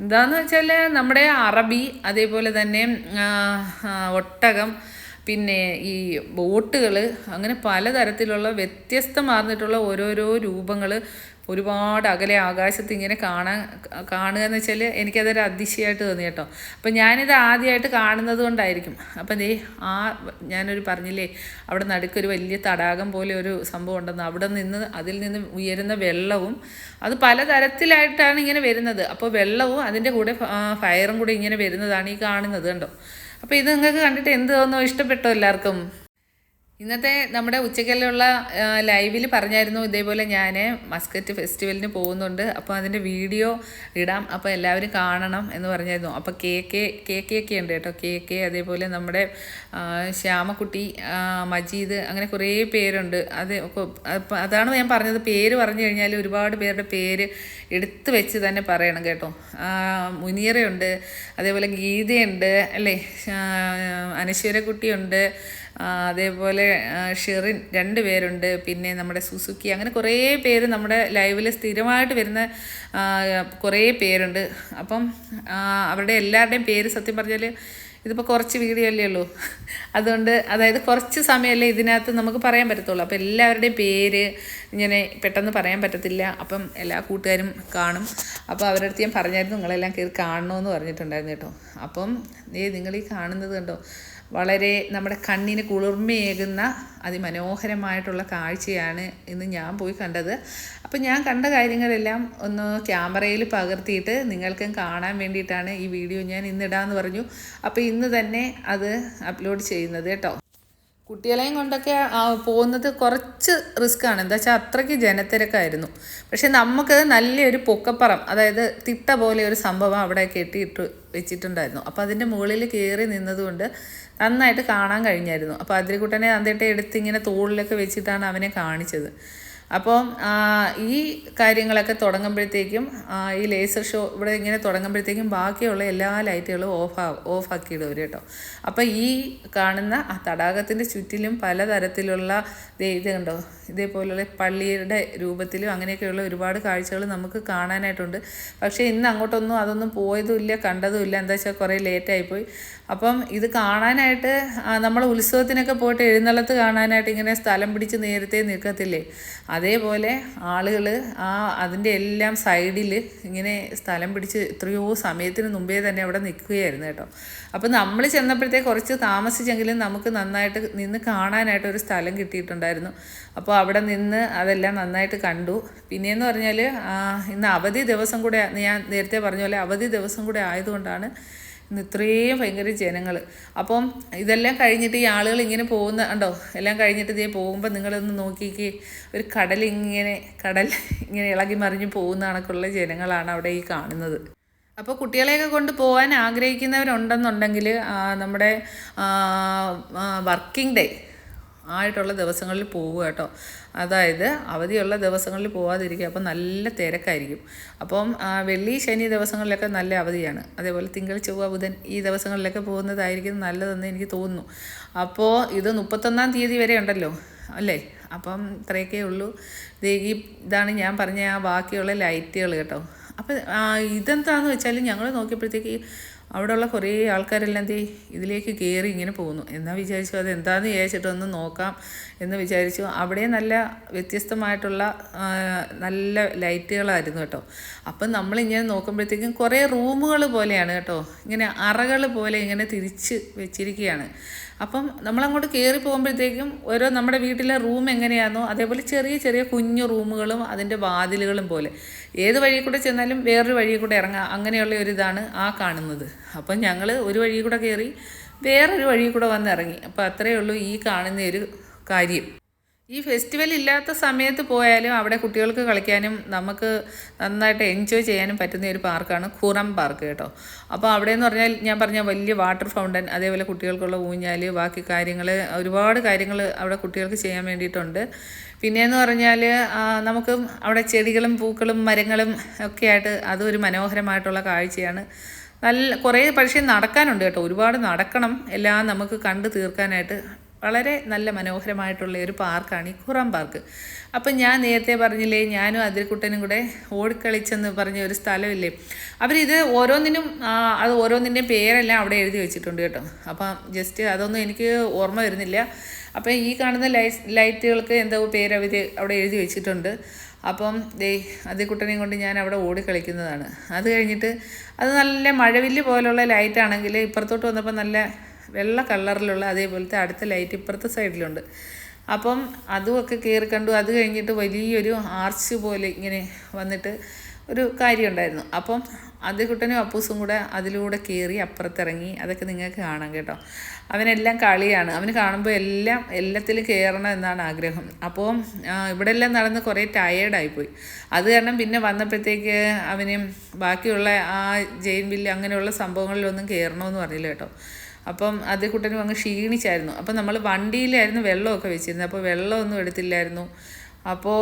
എന്താണെന്ന് വെച്ചാൽ നമ്മുടെ അറബി, അതേപോലെ തന്നെ ഒട്ടകം, പിന്നെ ഈ ബോട്ടുകൾ, അങ്ങനെ പലതരത്തിലുള്ള വ്യത്യസ്തമാർന്നിട്ടുള്ള ഓരോരോ രൂപങ്ങൾ ഒരുപാട് അകലെ ആകാശത്ത് ഇങ്ങനെ കാണുക എന്ന് വെച്ചാൽ എനിക്കതൊരു അതിശയമായിട്ട് തോന്നി കേട്ടോ. അപ്പം ഞാനിത് ആദ്യമായിട്ട് കാണുന്നത് കൊണ്ടായിരിക്കും. അപ്പം ഞാനൊരു പറഞ്ഞില്ലേ, അവിടെ നടുക്കൊരു വലിയ തടാകം പോലെ ഒരു സംഭവം ഉണ്ടെന്ന്, അതിൽ നിന്ന് ഉയരുന്ന വെള്ളവും അത് പലതരത്തിലായിട്ടാണ് ഇങ്ങനെ വരുന്നത്. അപ്പോൾ വെള്ളവും അതിൻ്റെ കൂടെ ഫയറും കൂടെ ഇങ്ങനെ വരുന്നതാണ് ഈ കാണുന്നത് കണ്ടോ. അപ്പോൾ ഇത് നിങ്ങൾക്ക് കണ്ടിട്ട് എന്ത് തോന്നുന്നു? ഇഷ്ടപ്പെട്ടോ എല്ലാവർക്കും? ഇന്നത്തെ നമ്മുടെ ഉച്ചക്കലുള്ള ലൈവിൽ പറഞ്ഞായിരുന്നു ഇതേപോലെ ഞാൻ മസ്കറ്റ് ഫെസ്റ്റിവലിന് പോകുന്നുണ്ട്, അപ്പോൾ അതിൻ്റെ വീഡിയോ ഇടാം, അപ്പോൾ എല്ലാവരും കാണണം എന്ന് പറഞ്ഞായിരുന്നു. അപ്പോൾ കേക്കൊക്കെ ഉണ്ട് കേട്ടോ. കേക്ക്, അതേപോലെ നമ്മുടെ ശ്യാമക്കുട്ടി, മജീദ്, അങ്ങനെ കുറേ പേരുണ്ട്. അതാണ് ഞാൻ പറഞ്ഞത്, പേര് പറഞ്ഞു കഴിഞ്ഞാൽ ഒരുപാട് പേരുടെ പേര് എടുത്തു വെച്ച് തന്നെ പറയണം കേട്ടോ. മുനീറയുണ്ട്, അതേപോലെ ഗീതയുണ്ട് അല്ലേ, അനശ്വരക്കുട്ടിയുണ്ട്, അതേപോലെ ഷെറിൻ 2 പേരുണ്ട്, പിന്നെ നമ്മുടെ സുസുക്കി, അങ്ങനെ കുറേ പേര് നമ്മുടെ ലൈവിൽ സ്ഥിരമായിട്ട് വരുന്ന കുറേ പേരുണ്ട്. അപ്പം അവരുടെ എല്ലാവരുടെയും പേര് സത്യം പറഞ്ഞാൽ ഇതിപ്പോൾ കുറച്ച് വീഡിയോ അല്ലേ ഉള്ളൂ, അതുകൊണ്ട് അതായത് കുറച്ച് സമയമല്ലേ ഇതിനകത്ത് നമുക്ക് പറയാൻ പറ്റത്തുള്ളൂ. അപ്പോൾ എല്ലാവരുടെയും പേര് ഇങ്ങനെ പെട്ടെന്ന് പറയാൻ പറ്റത്തില്ല. അപ്പം എല്ലാ കൂട്ടുകാരും കാണും. അപ്പോൾ അവരുടെ അടുത്ത് ഞാൻ പറഞ്ഞായിരുന്നു നിങ്ങളെല്ലാം കയറി കാണണമെന്ന് പറഞ്ഞിട്ടുണ്ടായിരുന്നു കേട്ടോ. അപ്പം നിങ്ങൾ ഈ കാണുന്നത് കണ്ടോ, വളരെ നമ്മുടെ കണ്ണിന് കുളിർമയേകുന്ന അതിമനോഹരമായിട്ടുള്ള കാഴ്ചയാണ് ഇന്ന് ഞാൻ പോയി കണ്ടത്. അപ്പം ഞാൻ കണ്ട കാര്യങ്ങളെല്ലാം ഒന്ന് ക്യാമറയിൽ പകർത്തിയിട്ട് നിങ്ങൾക്കും കാണാൻ വേണ്ടിയിട്ടാണ് ഈ വീഡിയോ ഞാൻ ഇന്നിടാമെന്ന് പറഞ്ഞു. അപ്പോൾ ഇന്ന് തന്നെ അത് അപ്ലോഡ് ചെയ്യുന്നത് കേട്ടോ. കുട്ടികളെയും കൊണ്ടൊക്കെ പോകുന്നത് കുറച്ച് റിസ്ക്കാണ്, എന്താ വെച്ചാൽ അത്രയ്ക്ക് ജനത്തിരക്കായിരുന്നു. പക്ഷെ നമുക്ക് നല്ലൊരു പൊക്കപ്പുറം, അതായത് തിട്ട പോലെ ഒരു സംഭവം അവിടെ കെട്ടിയിട്ട് വെച്ചിട്ടുണ്ടായിരുന്നു. അപ്പോൾ അതിൻ്റെ മുകളിൽ കയറി നിന്നതുകൊണ്ട് നന്നായിട്ട് കാണാൻ കഴിഞ്ഞായിരുന്നു. അപ്പോൾ അതിരിക്കുട്ടനെ അന്തേട്ടെ എടുത്ത് ഇങ്ങനെ തോളിലൊക്കെ വെച്ചിട്ടാണ് അവനെ കാണിച്ചത്. അപ്പോൾ ഈ കാര്യങ്ങളൊക്കെ തുടങ്ങുമ്പോഴത്തേക്കും, ഈ ലേസർ ഷോ ഇവിടെ ഇങ്ങനെ തുടങ്ങുമ്പോഴത്തേക്കും ബാക്കിയുള്ള എല്ലാ ലൈറ്റുകളും ഓഫാക്കിയിടും കേട്ടോ. അപ്പോൾ ഈ കാണുന്ന ആ തടാകത്തിൻ്റെ ചുറ്റിലും പലതരത്തിലുള്ള ഇത് കണ്ടോ, ഇതേപോലുള്ള പള്ളിയുടെ രൂപത്തിലും അങ്ങനെയൊക്കെയുള്ള ഒരുപാട് കാഴ്ചകൾ നമുക്ക് കാണാനായിട്ടുണ്ട്. പക്ഷേ ഇന്ന് അങ്ങോട്ടൊന്നും അതൊന്നും പോയതുമില്ല, കണ്ടതുമില്ല. എന്താ വെച്ചാൽ കുറേ ലേറ്റായിപ്പോയി. അപ്പം ഇത് കാണാനായിട്ട് നമ്മൾ ഉത്സവത്തിനൊക്കെ പോയിട്ട് എഴുന്നള്ളത്ത് കാണാനായിട്ട് ഇങ്ങനെ സ്ഥലം പിടിച്ച് നേരത്തെ നിൽക്കത്തില്ലേ, അതേപോലെ ആളുകൾ അതിൻ്റെ എല്ലാം സൈഡിൽ ഇങ്ങനെ സ്ഥലം പിടിച്ച് എത്രയോ സമയത്തിന് മുമ്പേ തന്നെ അവിടെ നിൽക്കുകയായിരുന്നു കേട്ടോ. അപ്പോൾ നമ്മൾ ചെന്നപ്പോഴത്തേക്ക് കുറച്ച് താമസിച്ചെങ്കിലും നമുക്ക് നന്നായിട്ട് നിന്ന് കാണാനായിട്ട് ഒരു സ്ഥലം കിട്ടിയിട്ടുണ്ടായിരുന്നു. അപ്പോൾ അവിടെ നിന്ന് അതെല്ലാം നന്നായിട്ട് കണ്ടു. പിന്നെയെന്ന് പറഞ്ഞാൽ ഇന്ന് അവധി ദിവസം കൂടെ, ഞാൻ നേരത്തെ പറഞ്ഞ പോലെ അവധി ദിവസം കൂടെ ആയതുകൊണ്ടാണ് ഇന്ന് ഇത്രയും ഭയങ്കര ജനങ്ങൾ. അപ്പം ഇതെല്ലാം കഴിഞ്ഞിട്ട് ഈ ആളുകൾ ഇങ്ങനെ പോകുന്ന കണ്ടോ, എല്ലാം കഴിഞ്ഞിട്ട് ഇതേ പോകുമ്പോൾ നിങ്ങളൊന്ന് നോക്കിക്ക്, ഒരു കടൽ ഇങ്ങനെ ഇളകി മറിഞ്ഞ് പോകുന്ന കണക്കുള്ള ജനങ്ങളാണ് അവിടെ ഈ കാണുന്നത്. അപ്പോൾ കുട്ടികളെയൊക്കെ കൊണ്ട് പോകാൻ ആഗ്രഹിക്കുന്നവരുണ്ടെന്നുണ്ടെങ്കിൽ നമ്മുടെ വർക്കിംഗ് ഡേ ആയിട്ടുള്ള ദിവസങ്ങളിൽ പോവുക കേട്ടോ. അതായത് അവധിയുള്ള ദിവസങ്ങളിൽ പോകാതിരിക്കുക. അപ്പം നല്ല തിരക്കായിരിക്കും. അപ്പം വെള്ളി ശനി ദിവസങ്ങളിലൊക്കെ നല്ല അവധിയാണ്. അതേപോലെ തിങ്കൾ ചൊവ്വ ബുധൻ ഈ ദിവസങ്ങളിലൊക്കെ പോകുന്നതായിരിക്കും നല്ലതെന്ന് എനിക്ക് തോന്നുന്നു. അപ്പോൾ ഇത് 31-ാം തീയതി വരെ ഉണ്ടല്ലോ അല്ലേ. അപ്പം ഇത്രയൊക്കെ ഉള്ളൂ. ഇതാണ് ഞാൻ പറഞ്ഞ ആ ബാക്കിയുള്ള ലൈറ്റുകൾ കേട്ടോ. അപ്പം ഇതെന്താണെന്ന് വെച്ചാൽ ഞങ്ങൾ നോക്കിയപ്പോഴത്തേക്ക് അവിടെയുള്ള കുറേ ആൾക്കാരെല്ലാം ഇതിലേക്ക് കയറി ഇങ്ങനെ പോകുന്നു. എന്നാൽ വിചാരിച്ചു അതെന്താണെന്ന് വിചാരിച്ചിട്ടൊന്ന് നോക്കാം എന്ന് വിചാരിച്ചു. അവിടെ നല്ല വ്യത്യസ്തമായിട്ടുള്ള നല്ല ലൈറ്റുകളായിരുന്നു കേട്ടോ. അപ്പം നമ്മളിങ്ങനെ നോക്കുമ്പോഴത്തേക്കും കുറേ റൂമുകൾ പോലെയാണ് കേട്ടോ, ഇങ്ങനെ അറകൾ പോലെ ഇങ്ങനെ തിരിച്ച് വെച്ചിരിക്കുകയാണ്. അപ്പം നമ്മളങ്ങോട്ട് കയറി പോകുമ്പോഴത്തേക്കും ഓരോ നമ്മുടെ വീട്ടിലെ റൂം എങ്ങനെയാണോ അതേപോലെ ചെറിയ ചെറിയ കുഞ്ഞു റൂമുകളും അതിൻ്റെ വാതിലുകളും പോലെ ഏത് വഴി കൂടെ ചെന്നാലും വേറൊരു വഴി കൂടെ ഇറങ്ങാം, അങ്ങനെയുള്ള ഒരിതാണ് ആ കാണുന്നത്. അപ്പം ഞങ്ങൾ ഒരു വഴി കൂടെ കയറി വേറൊരു വഴി കൂടെ വന്നിറങ്ങി. അപ്പോൾ അത്രയേ ഉള്ളൂ ഈ കാണുന്ന ഒരു കാര്യം. ഈ ഫെസ്റ്റിവൽ ഇല്ലാത്ത സമയത്ത് പോയാലും അവിടെ കുട്ടികൾക്ക് കളിക്കാനും നമുക്ക് നന്നായിട്ട് എൻജോയ് ചെയ്യാനും പറ്റുന്ന ഒരു പാർക്കാണ് ഖുറം പാർക്ക് കേട്ടോ. അപ്പോൾ അവിടെയെന്ന് പറഞ്ഞാൽ ഞാൻ പറഞ്ഞ വലിയ വാട്ടർ ഫൗണ്ടൻ, അതേപോലെ കുട്ടികൾക്കുള്ള ഊഞ്ഞാൽ, ബാക്കി കാര്യങ്ങൾ ഒരുപാട് കാര്യങ്ങൾ അവിടെ കുട്ടികൾക്ക് ചെയ്യാൻ വേണ്ടിയിട്ടുണ്ട്. പിന്നെയെന്ന് പറഞ്ഞാൽ നമുക്ക് അവിടെ ചെടികളും പൂക്കളും മരങ്ങളും ഒക്കെ ആയിട്ട് അതൊരു മനോഹരമായിട്ടുള്ള കാഴ്ചയാണ്. കുറേ പക്ഷേ നടക്കാനുണ്ട് കേട്ടോ, ഒരുപാട് നടക്കണം എല്ലാം നമുക്ക് കണ്ടു തീർക്കാനായിട്ട്. വളരെ നല്ല മനോഹരമായിട്ടുള്ള ഒരു പാർക്കാണ് ഈ ഖുറം പാർക്ക്. അപ്പം ഞാൻ നേരത്തെ പറഞ്ഞില്ലേ, ഞാനും അതിർക്കുട്ടനും കൂടെ ഓടിക്കളിച്ചെന്ന് പറഞ്ഞ ഒരു സ്ഥലമില്ലേ, അവരിത് ഓരോന്നിൻ്റെയും പേരെല്ലാം അവിടെ എഴുതി വെച്ചിട്ടുണ്ട് കേട്ടോ. അപ്പം ജസ്റ്റ് അതൊന്നും എനിക്ക് ഓർമ്മ വരുന്നില്ല. അപ്പം ഈ കാണുന്ന ലൈറ്റുകൾക്ക് എന്തോ പേര് അവർ അവിടെ എഴുതി വെച്ചിട്ടുണ്ട്. അപ്പം അതിർക്കുട്ടനെയും കൊണ്ട് ഞാൻ അവിടെ ഓടിക്കളിക്കുന്നതാണ്. അത് കഴിഞ്ഞിട്ട് അത് നല്ല മഴവില്ല് പോലുള്ള ലൈറ്റാണെങ്കിൽ ഇപ്പുറത്തോട്ട് വന്നപ്പോൾ നല്ല വെള്ള കളറിലുള്ള അതേപോലത്തെ അടുത്ത ലൈറ്റ് ഇപ്പുറത്തെ സൈഡിലുണ്ട്. അപ്പം അതുമൊക്കെ കയറി കണ്ടു. അത് കഴിഞ്ഞിട്ട് വലിയൊരു ആർച്ച് പോലെ ഇങ്ങനെ വന്നിട്ട് ഒരു കാര്യം ഉണ്ടായിരുന്നു. അപ്പം അതിർക്കുട്ടനും അപ്പൂസും കൂടെ അതിലൂടെ കയറി അപ്പുറത്തിറങ്ങി. അതൊക്കെ നിങ്ങൾക്ക് കാണാം കേട്ടോ. അവനെല്ലാം കളിയാണ്, അവന് കാണുമ്പോൾ എല്ലാത്തിലും കയറണം എന്നാണ് ആഗ്രഹം. അപ്പോൾ ഇവിടെ എല്ലാം നടന്ന് കുറേ ടയേർഡായിപ്പോയി. അത് കാരണം പിന്നെ വന്നപ്പോഴത്തേക്ക് അവന് ബാക്കിയുള്ള ആ ജെയിൻ വില്ല് അങ്ങനെയുള്ള സംഭവങ്ങളിലൊന്നും കയറണമെന്ന് പറഞ്ഞില്ല കേട്ടോ. അപ്പം അതിർക്കുട്ടനും അങ്ങ് ക്ഷീണിച്ചായിരുന്നു. അപ്പം നമ്മൾ വണ്ടിയിലായിരുന്നു വെള്ളമൊക്കെ വെച്ചിരുന്നത്, അപ്പോൾ വെള്ളമൊന്നും എടുത്തില്ലായിരുന്നു. അപ്പോൾ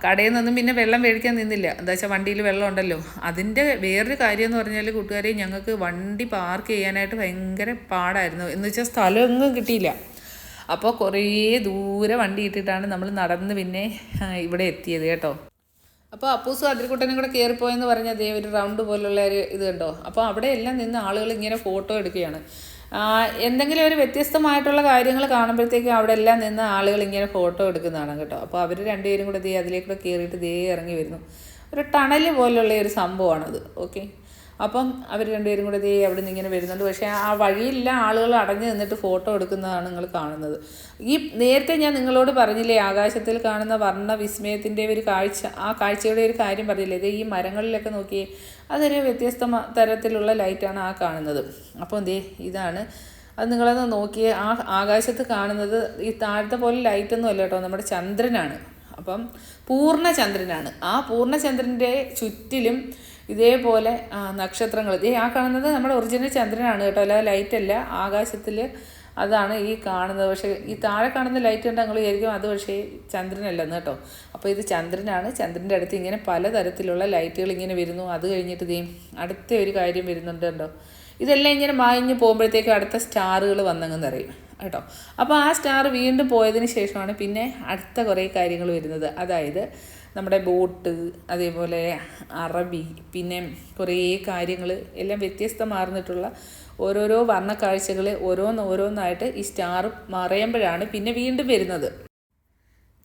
കടയിൽ നിന്നൊന്നും പിന്നെ വെള്ളം മേടിക്കാൻ നിന്നില്ല. എന്താ വെച്ചാൽ വണ്ടിയിൽ വെള്ളം ഉണ്ടല്ലോ. അതിൻ്റെ വേറൊരു കാര്യം എന്ന് പറഞ്ഞാൽ കൂട്ടുകാരെ, ഞങ്ങൾക്ക് വണ്ടി പാർക്ക് ചെയ്യാനായിട്ട് ഭയങ്കര പാടായിരുന്നു. എന്ന് വെച്ചാൽ സ്ഥലമൊന്നും കിട്ടിയില്ല. അപ്പോൾ കുറേ ദൂരെ വണ്ടി ഇട്ടിട്ടാണ് നമ്മൾ നടന്ന് പിന്നെ ഇവിടെ എത്തിയത് കേട്ടോ. അപ്പോൾ അപ്പൂസും അതിർക്കുട്ടനും കൂടെ കയറിപ്പോയെന്ന് പറഞ്ഞാൽ ഒരു റൗണ്ട് പോലുള്ള ഒരു ഇത് കണ്ടോ. അപ്പോൾ അവിടെ എല്ലാം നിന്ന് ആളുകൾ ഇങ്ങനെ ഫോട്ടോ എടുക്കുകയാണ്. എന്തെങ്കിലും ഒരു വ്യത്യസ്തമായിട്ടുള്ള കാര്യങ്ങൾ കാണുമ്പോഴത്തേക്കും അവിടെ എല്ലാം നിന്ന് ആളുകൾ ഇങ്ങനെ ഫോട്ടോ എടുക്കുന്നതാണ് കേട്ടോ. അപ്പോൾ അവർ രണ്ടുപേരും കൂടെ അതിലേക്കൂടെ കയറിയിട്ട് ഇറങ്ങി വരുന്നു. ഒരു ടണൽ പോലുള്ള ഒരു സംഭവമാണത്. ഓക്കെ, അപ്പം അവർ രണ്ടുപേരും കൂടെ അവിടെ നിന്ന് ഇങ്ങനെ വരുന്നുണ്ട്. പക്ഷേ ആ വഴിയിലെല്ലാം ആളുകൾ അടഞ്ഞു നിന്നിട്ട് ഫോട്ടോ എടുക്കുന്നതാണ് നിങ്ങൾ കാണുന്നത്. ഈ നേരത്തെ ഞാൻ നിങ്ങളോട് പറഞ്ഞില്ലേ, ആകാശത്തിൽ കാണുന്ന വർണ്ണ വിസ്മയത്തിൻ്റെ ഒരു കാഴ്ച, ആ കാഴ്ചയുടെ ഒരു കാര്യം പറഞ്ഞില്ലേ, ഈ മരങ്ങളിലൊക്കെ നോക്കിയേ, അതൊരു വ്യത്യസ്ത തരത്തിലുള്ള ലൈറ്റാണ് ആ കാണുന്നത്. അപ്പോൾ ഇതാണ് അത്. നിങ്ങളൊന്ന് നോക്കിയേ, ആ ആകാശത്ത് കാണുന്നത് ഈ താഴത്തെ പോലെ ലൈറ്റൊന്നും അല്ല കേട്ടോ, നമ്മുടെ ചന്ദ്രനാണ്. അപ്പം പൂർണ്ണചന്ദ്രനാണ്. ആ പൂർണ്ണചന്ദ്രൻ്റെ ചുറ്റിലും ഇതേപോലെ നക്ഷത്രങ്ങൾ. ആ കാണുന്നത് നമ്മുടെ ഒറിജിനൽ ചന്ദ്രനാണ് കേട്ടോ, അല്ലാതെ ലൈറ്റല്ല. ആകാശത്തിൽ അതാണ് ഈ കാണുന്നത്. പക്ഷേ ഈ താഴെ കാണുന്ന ലൈറ്റ് കണ്ട് ഞങ്ങൾ വിചാരിക്കും അത് പക്ഷേ ചന്ദ്രനല്ലെന്ന് കേട്ടോ. അപ്പോൾ ഇത് ചന്ദ്രനാണ്. ചന്ദ്രൻ്റെ അടുത്ത് ഇങ്ങനെ പലതരത്തിലുള്ള ലൈറ്റുകൾ ഇങ്ങനെ വരുന്നു. അത് കഴിഞ്ഞിട്ട് അടുത്ത ഒരു കാര്യം വരുന്നുണ്ട് കേട്ടോ. ഇതെല്ലാം ഇങ്ങനെ മാഞ്ഞ് പോകുമ്പോഴത്തേക്കും അടുത്ത സ്റ്റാറുകൾ വന്നങ്ങ് നിറയും കേട്ടോ. അപ്പോൾ ആ സ്റ്റാർ വീണ്ടും പോയതിന് ശേഷമാണ് പിന്നെ അടുത്ത കുറേ കാര്യങ്ങൾ വരുന്നത്. അതായത് നമ്മുടെ ബോട്ട്, അതേപോലെ അറബി, പിന്നെ കുറേ കാര്യങ്ങൾ എല്ലാം വ്യത്യസ്തമാർന്നിട്ടുള്ള ഓരോരോ വർണ്ണക്കാഴ്ചകൾ ഓരോന്നായിട്ട് ഈ സ്റ്റാർ മറയുമ്പോഴാണ് പിന്നെ വീണ്ടും വരുന്നത്.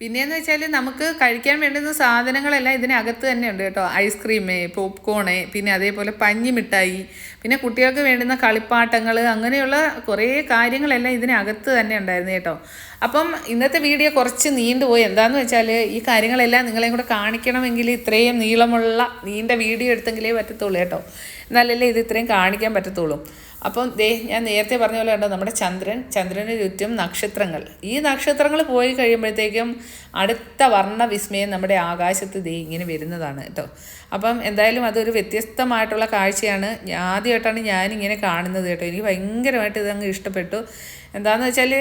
പിന്നെയെന്ന് വെച്ചാൽ നമുക്ക് കഴിക്കാൻ വേണ്ടുന്ന സാധനങ്ങളെല്ലാം ഇതിനകത്ത് തന്നെ ഉണ്ട് കേട്ടോ. ഐസ്ക്രീം, പോപ്കോണ്, പിന്നെ അതേപോലെ പഞ്ഞി മിഠായി, പിന്നെ കുട്ടികൾക്ക് വേണ്ടുന്ന കളിപ്പാട്ടങ്ങൾ, അങ്ങനെയുള്ള കുറേ കാര്യങ്ങളെല്ലാം ഇതിനകത്ത് തന്നെ ഉണ്ടായിരുന്നു കേട്ടോ. അപ്പം ഇന്നത്തെ വീഡിയോ കുറച്ച് നീണ്ടുപോയി. എന്താണെന്ന് വെച്ചാൽ ഈ കാര്യങ്ങളെല്ലാം നിങ്ങളെയും കൂടെ കാണിക്കണമെങ്കിൽ ഇത്രയും നീളമുള്ള നീണ്ട വീഡിയോ എടുത്തെങ്കിലേ പറ്റത്തുള്ളൂ കേട്ടോ. എന്നാലല്ലേ ഇത് ഇത്രയും കാണിക്കാൻ പറ്റത്തുള്ളൂ. അപ്പം ഞാൻ നേരത്തെ പറഞ്ഞ പോലെ കണ്ടോ നമ്മുടെ ചന്ദ്രന് ചുറ്റും നക്ഷത്രങ്ങൾ. ഈ നക്ഷത്രങ്ങൾ പോയി കഴിയുമ്പോഴത്തേക്കും അടുത്ത വർണ്ണവിസ്മയം നമ്മുടെ ആകാശത്ത് ഇങ്ങനെ വരുന്നതാണ് കേട്ടോ. അപ്പം എന്തായാലും അതൊരു വ്യത്യസ്തമായിട്ടുള്ള കാഴ്ചയാണ്. ആദ്യമായിട്ടാണ് ഞാനിങ്ങനെ കാണുന്നത് കേട്ടോ. എനിക്ക് ഭയങ്കരമായിട്ട് ഇതങ്ങ് ഇഷ്ടപ്പെട്ടു. എന്താണെന്ന് വെച്ചാൽ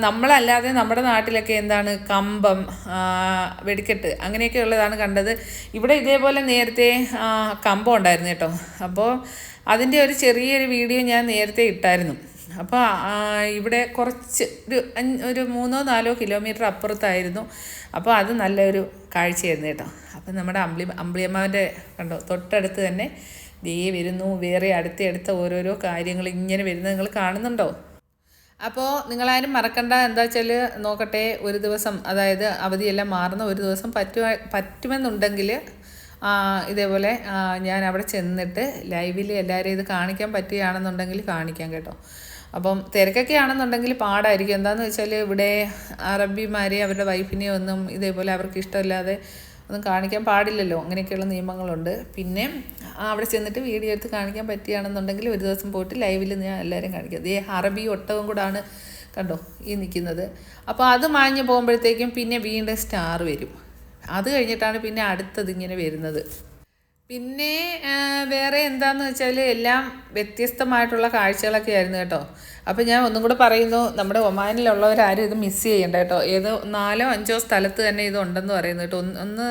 നമ്മളല്ലാതെ നമ്മുടെ നാട്ടിലൊക്കെ എന്താണ് കമ്പം, വെടിക്കെട്ട് അങ്ങനെയൊക്കെ ഉള്ളതാണ് കണ്ടത്. ഇവിടെ ഇതേപോലെ നേരത്തെ കമ്പം ഉണ്ടായിരുന്നു കേട്ടോ. അപ്പോൾ അതിൻ്റെ ഒരു ചെറിയൊരു വീഡിയോ ഞാൻ നേരത്തെ ഇട്ടായിരുന്നു. അപ്പോൾ ഇവിടെ കുറച്ച് ഒരു 3-4 കിലോമീറ്റർ അപ്പുറത്തായിരുന്നു. അപ്പോൾ അത് നല്ലൊരു കാഴ്ചയായിരുന്നു കേട്ടോ. അപ്പം നമ്മുടെ അമ്പിളിയമ്മാവൻ്റെ കണ്ടോ തൊട്ടടുത്ത് തന്നെ വരുന്നു. വേറെ അടുത്ത ഓരോരോ കാര്യങ്ങൾ ഇങ്ങനെ വരുന്നത് നിങ്ങൾ കാണുന്നുണ്ടോ? അപ്പോൾ നിങ്ങളാരും മറക്കണ്ട, എന്താ വെച്ചാൽ നോക്കട്ടെ, ഒരു ദിവസം അതായത് അവധിയെല്ലാം മാറുന്ന ഒരു ദിവസം പറ്റുമെന്നുണ്ടെങ്കിൽ ഇതേപോലെ ഞാൻ അവിടെ ചെന്നിട്ട് ലൈവിൽ എല്ലാവരെയും ഇത് കാണിക്കാൻ പറ്റുകയാണെന്നുണ്ടെങ്കിൽ കാണിക്കാം കേട്ടോ. അപ്പം തിരക്കൊക്കെ ആണെന്നുണ്ടെങ്കിൽ പാടായിരിക്കും. എന്താണെന്ന് വെച്ചാൽ ഇവിടെ അറബിമാരെ അവരുടെ വൈഫിനെയോ ഒന്നും ഇതേപോലെ അവർക്ക് ഇഷ്ടമില്ലാതെ ഒന്നും കാണിക്കാൻ പാടില്ലല്ലോ, അങ്ങനെയൊക്കെയുള്ള നിയമങ്ങളുണ്ട്. പിന്നെ അവിടെ ചെന്നിട്ട് വീഡിയോ എടുത്ത് കാണിക്കാൻ പറ്റുകയാണെന്നുണ്ടെങ്കിൽ ഒരു ദിവസം പോയിട്ട് ലൈവിൽ ഞാൻ എല്ലാവരും കാണിക്കാം. അറബി ഒട്ടകം കൂടാണ് കണ്ടോ ഈ നിൽക്കുന്നത്. അപ്പോൾ അത് മാഞ്ഞ് പോകുമ്പോഴത്തേക്കും പിന്നെ വീണ്ടും സ്റ്റാർ വരും. അത് കഴിഞ്ഞിട്ടാണ് പിന്നെ അടുത്തതിങ്ങനെ വരുന്നത്. പിന്നെ വേറെ എന്താണെന്ന് വെച്ചാൽ എല്ലാം വ്യത്യസ്തമായിട്ടുള്ള കാഴ്ചകളൊക്കെ ആയിരുന്നു കേട്ടോ. അപ്പോൾ ഞാൻ ഒന്നും കൂടെ പറയുന്നു, നമ്മുടെ ഒമാനിലുള്ളവരാരും ഇത് മിസ് ചെയ്യണ്ട കേട്ടോ. 4-5 സ്ഥലത്ത് തന്നെ ഇതുണ്ടെന്ന് പറയുന്നു കേട്ടോ. ഒന്ന്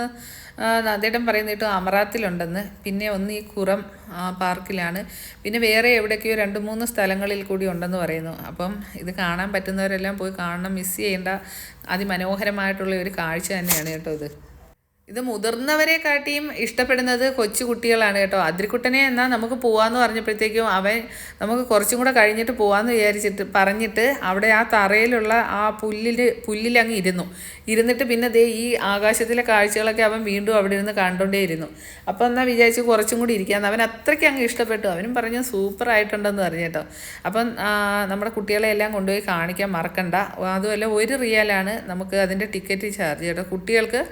അദ്ദേഹം പറയുന്നത് കേട്ടോ അമറാത്തിലുണ്ടെന്ന്, പിന്നെ ഒന്ന് ഈ ഖുറം പാർക്കിലാണ്, പിന്നെ വേറെ എവിടേക്കോ 2-3 സ്ഥലങ്ങളിൽ കൂടി ഉണ്ടെന്ന് പറയുന്നു. അപ്പം ഇത് കാണാൻ പറ്റുന്നവരെല്ലാം പോയി കാണണം, മിസ് ചെയ്യേണ്ട. അതിമനോഹരമായിട്ടുള്ള ഒരു കാഴ്ച തന്നെയാണ് കേട്ടോ ഇത്. ഇത് മുതിർന്നവരെ കാട്ടിയും ഇഷ്ടപ്പെടുന്നത് കൊച്ചു കുട്ടികളാണ് കേട്ടോ. അതിരിക്കുട്ടനെ എന്നാൽ നമുക്ക് പോകാമെന്ന് പറഞ്ഞപ്പോഴത്തേക്കും അവൻ നമുക്ക് കുറച്ചും കൂടെ കഴിഞ്ഞിട്ട് പോകാമെന്ന് പറഞ്ഞിട്ട് അവിടെ ആ തറയിലുള്ള ആ പുല്ലിലങ്ങ് ഇരുന്നിട്ട് പിന്നെ ഈ ആകാശത്തിലെ കാഴ്ചകളൊക്കെ അവൻ വീണ്ടും അവിടെ ഇരുന്ന് കണ്ടുകൊണ്ടേയിരുന്നു. അപ്പോൾ എന്നാൽ വിചാരിച്ച് കുറച്ചും കൂടി ഇരിക്കാമെന്ന്. അവൻ അത്രയ്ക്ക് അങ്ങ് ഇഷ്ടപ്പെട്ടു. അവനും പറഞ്ഞു സൂപ്പറായിട്ടുണ്ടെന്ന് പറഞ്ഞു കേട്ടോ. അപ്പം നമ്മുടെ കുട്ടികളെ എല്ലാം കൊണ്ടുപോയി കാണിക്കാൻ മറക്കണ്ട. അതുമല്ല 1 റിയാലാണ് നമുക്ക് അതിൻ്റെ ടിക്കറ്റ് ചാർജ് കേട്ടോ. കുട്ടികൾക്ക്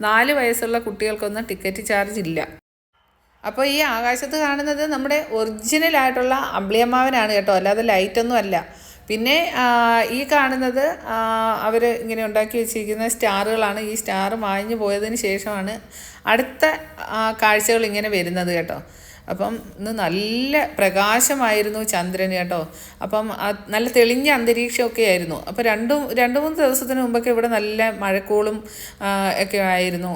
4 വയസ്സുള്ള കുട്ടികൾക്കൊന്നും ടിക്കറ്റ് ചാർജ് ഇല്ല. അപ്പോൾ ഈ ആകാശത്ത് കാണുന്നത് നമ്മുടെ ഒറിജിനലായിട്ടുള്ള അമ്പിളിയമ്മാവനാണ് കേട്ടോ, അല്ലാതെ ലൈറ്റൊന്നും അല്ല. പിന്നെ ഈ കാണുന്നത് അവർ ഇങ്ങനെ ഉണ്ടാക്കി വെച്ചിരിക്കുന്ന സ്റ്റാറുകളാണ്. ഈ സ്റ്റാർ മാഞ്ഞു പോയതിന് ശേഷമാണ് അടുത്ത കാഴ്ചകൾ ഇങ്ങനെ വരുന്നത് കേട്ടോ. അപ്പം ഇന്ന് നല്ല പ്രകാശമായിരുന്നു ചന്ദ്രന് കേട്ടോ. അപ്പം നല്ല തെളിഞ്ഞ അന്തരീക്ഷമൊക്കെ ആയിരുന്നു. അപ്പോൾ 2-3 ദിവസത്തിന് മുമ്പൊക്കെ ഇവിടെ നല്ല മഴക്കോളും ഒക്കെ ആയിരുന്നു,